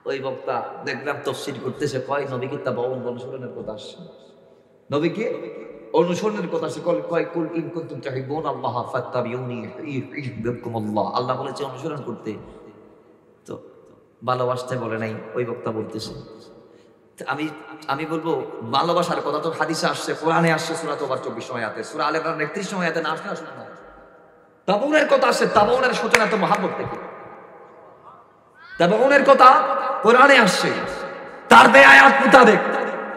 ওই বক্তা দেখলাম তাফসীর করতেছে, কয় নবীকে তাবাউন অনুসরণের কথা আসছে, নবীকে অনুসরণের কথা আসছে। কয় কুল ইন কুনতুম তুহিব্বুনা আল্লাহ ফাত্তাবিউনি ইউহিব্বুকুমুল্লাহ, আল্লাহ বলেছে অনুসরণ করতে, তো ভালোবাসতে বলে নাই। ওই বক্তা বলতেছে, আমি বলবো ভালোবাসার কথা তো হাদিসে আসছে, কোরআনে আসছে, সূরা তাওবার 24 আয়াতে, সূরা আলে ইমরান 31 আয়াতে না আসলে আসলে না। তাবাউনের কথা আসছে, তাবাউনের সূচনা তো মহব্বত থেকে, তাবাউনের কথা কোরআনে আসছে তার আয়াত মোতাবেক,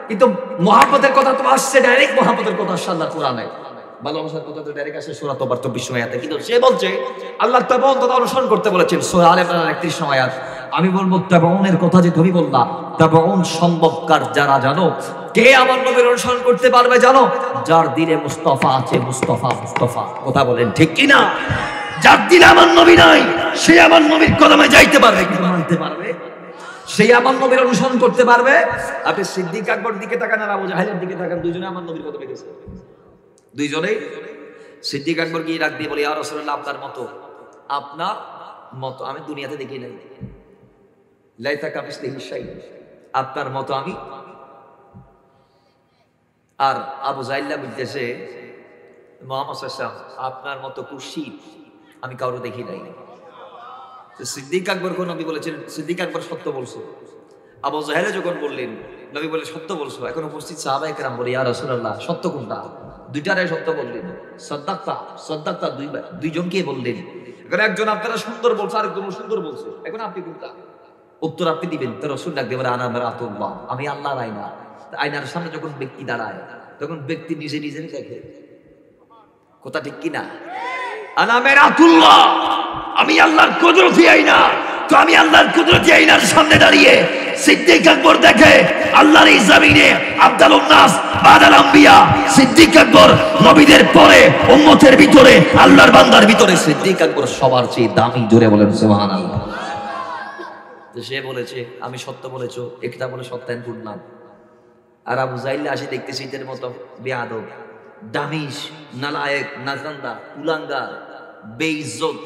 কিন্তু মহব্বতের কথা তো আসছে ডাইরেক্ট, মহব্বতের কথা আসছে আল্লাহ কোরআনে, ভালোবাসার কথা তো ডাইরেক্ট আসছে সূরা তাওবার 24 আয়াতে। কিন্তু সে বলছে আল্লাহ তাবাউন কথা অনুসরণ করতে বলেছেন, সূরা আলে ইমরান 31 আয়াত। আমি বলবো তাবাউনের কথা যে তুমি বললা, তাবাউন সম্ভবকার যারা জানো, কে আমার নবীর অনুসরণ করতে পারবে জানো? যার দিলে মুস্তাফা আছে, মুস্তাফা মুস্তাফা, কথা বলেন ঠিক কি না? যার দিলে আমার নবী নাই, সে আমার নবীর কদমে যাইতে পারবে, কি মানতে পারবে, সেই আমার নবীর অনুসরণ করতে পারবে। আপনি সিদ্দিক আকবর দিকে তাকান আর আবু জাহেলের দিকে তাকান, দুইজনে আমার নবীর কদমে গেছে, দুইজনেই। সিদ্দিক আকবর গিয়ে ডাক দিয়ে বলে, ইয়া রাসূলুল্লাহ, আপনার মতো আমি দুনিয়াতে দেখি নাই, লাইতা কামিসলিহি শাই, আপনার মতো আমি। আর আবু জাহেল বলতেছে, মুহাম্মদ সাল্লাল্লাহু আলাইহি ওয়াসাল্লাম, আপনার মতো কুশীর আমি কাউকে দেখি নাই। সিদ্দিক আকবর কোন নবী বলেছেন, সিদ্দিক আকবর সত্য বলছো। আবু জাহেল যখন বললেন, নবী বলে সত্য বলছো। এখন উপস্থিত সাহাবায়ে কেরাম বলে, ইয়া রাসূলুল্লাহ, সত্য কোনটা? দুইটারে সত্য বললেন। সাদ্দাক্তা দুইজনকে বললেন। এখন একজন আপনারা সুন্দর বলছে, আরেকজন সুন্দর বলছে, এখন আপনি কোনটা উত্তর আপনি দিবেন? তো রাসূল ডাক দিয়ে বলে, আনা মিরাতুল্লাহ, আমি আল্লাহর আয়না। আয়নার সামনে যখন ব্যক্তি দাঁড়ায়, তখন ব্যক্তি নিজে নিজে দেখে, কথা ঠিক কিনা? আনা মেরাতুল্লাহ, আমি আল্লাহর কুদরতি আইনা। তো আমি আল্লাহর কুদরতি আইনার সামনে দাঁড়িয়ে সিদ্দিক আকবর দেখে আল্লাহর এই জমিনে আফদালুন নাস বাদাল আম্বিয়া সিদ্দিক আকবর, নবীদের পরে উম্মতের ভিতরে আল্লাহর বান্দার ভিতরে সিদ্দিক আকবর সবার চেয়ে দামি। জোরে বলেন সুবহানাল্লাহ। তো সে বলেছে আমি সত্য বলেছো, একটা বলে সত্যায়ন করলাম। আর আবু জাইল আসে দেখতেছি এদের মতো বেয়াদব, দামিশ, নালায়েক, নাজান্দা, কুলাঙ্গার, বেইজ্জত,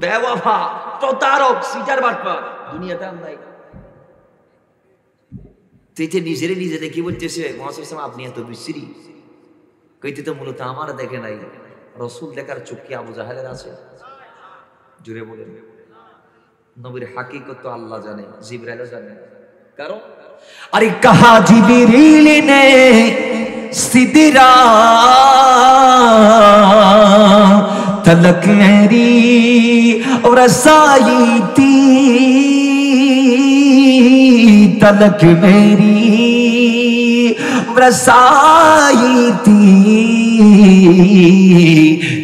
বেওয়াফা, প্রতারক, সিটার বাটপার দুনিয়াতে আর নাই। নিজেরে নিজে কি বলতেছে মহাসাম, আপনি এত বিশ্রী কইতে তো মূলত আমার দেখে নাই, রসুল দেখার চোখ কি আবু জাহেলের আছে? জুড়ে বলেন। নবীর হাকিকত তো আল্লাহ জানে, জিবরাইলও জানে। কারণ अरे कहा जिब्रील ने सिदरा तलक मेरी और रसाई थी, तलक मेरी रसाई थी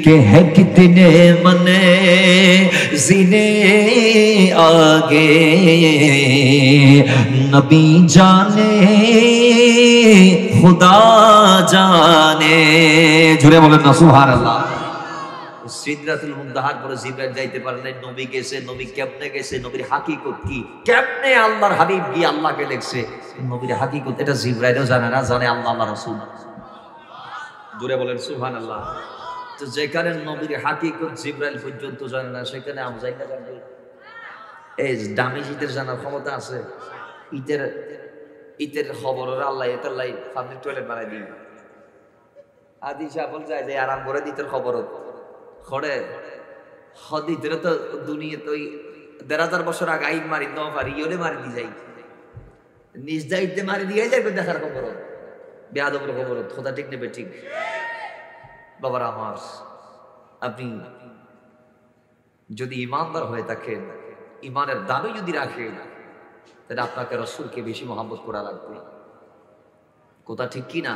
कि है कितने मने जिने आगे नबी जाने खुदा जाने। जुड़े बोलें ना सुबहानाल्लाह। সিদরাতুল মুনতাহার পরে জিবরাইল যাইতে পারে নাই, নবী গেছে। নবী কেমনে গেছে, নবীর হাকিকত কি, কেমনে আল্লাহর হাবিব গিয়ে আল্লাহকে দেখছে, নবীর হাকিকত এটা জিবরাইলও জানে না, জানে আল্লাহ, আল্লাহ রাসূল। জোরে বলেন সুবহানাল্লাহ। তো যেখানে নবীর হাকিকত জিবরাইল পর্যন্ত জানে না, সেখানে আবু জাইল জানবে? এই দামি শীতের জানার ক্ষমতা আছে? ইতের খবর আল্লাহ এতাল্লাই পাবলিক টয়লেট বানাই দিই। আদি সাফল যায় যে আরাম করে দিতের খবর খড়ে হদিতের তো দুনিয়া তো ১,৫০০ বছর আগে আইন মারি ন পারি ইলে মারি দি যাই, নিজ দায়িত্বে মারি দিয়ে যাবে দেখার খবর, বেয়াদবের খবর। খোদা ঠিক নেবে ঠিক। বাবারা আমার, আপনি যদি ইমানদার হয়ে থাকেন, ইমানের দাবি যদি রাখেন, তাহলে আপনাকে রাসূলকে বেশি মহব্বত করা লাগবে। কথা ঠিক কি না?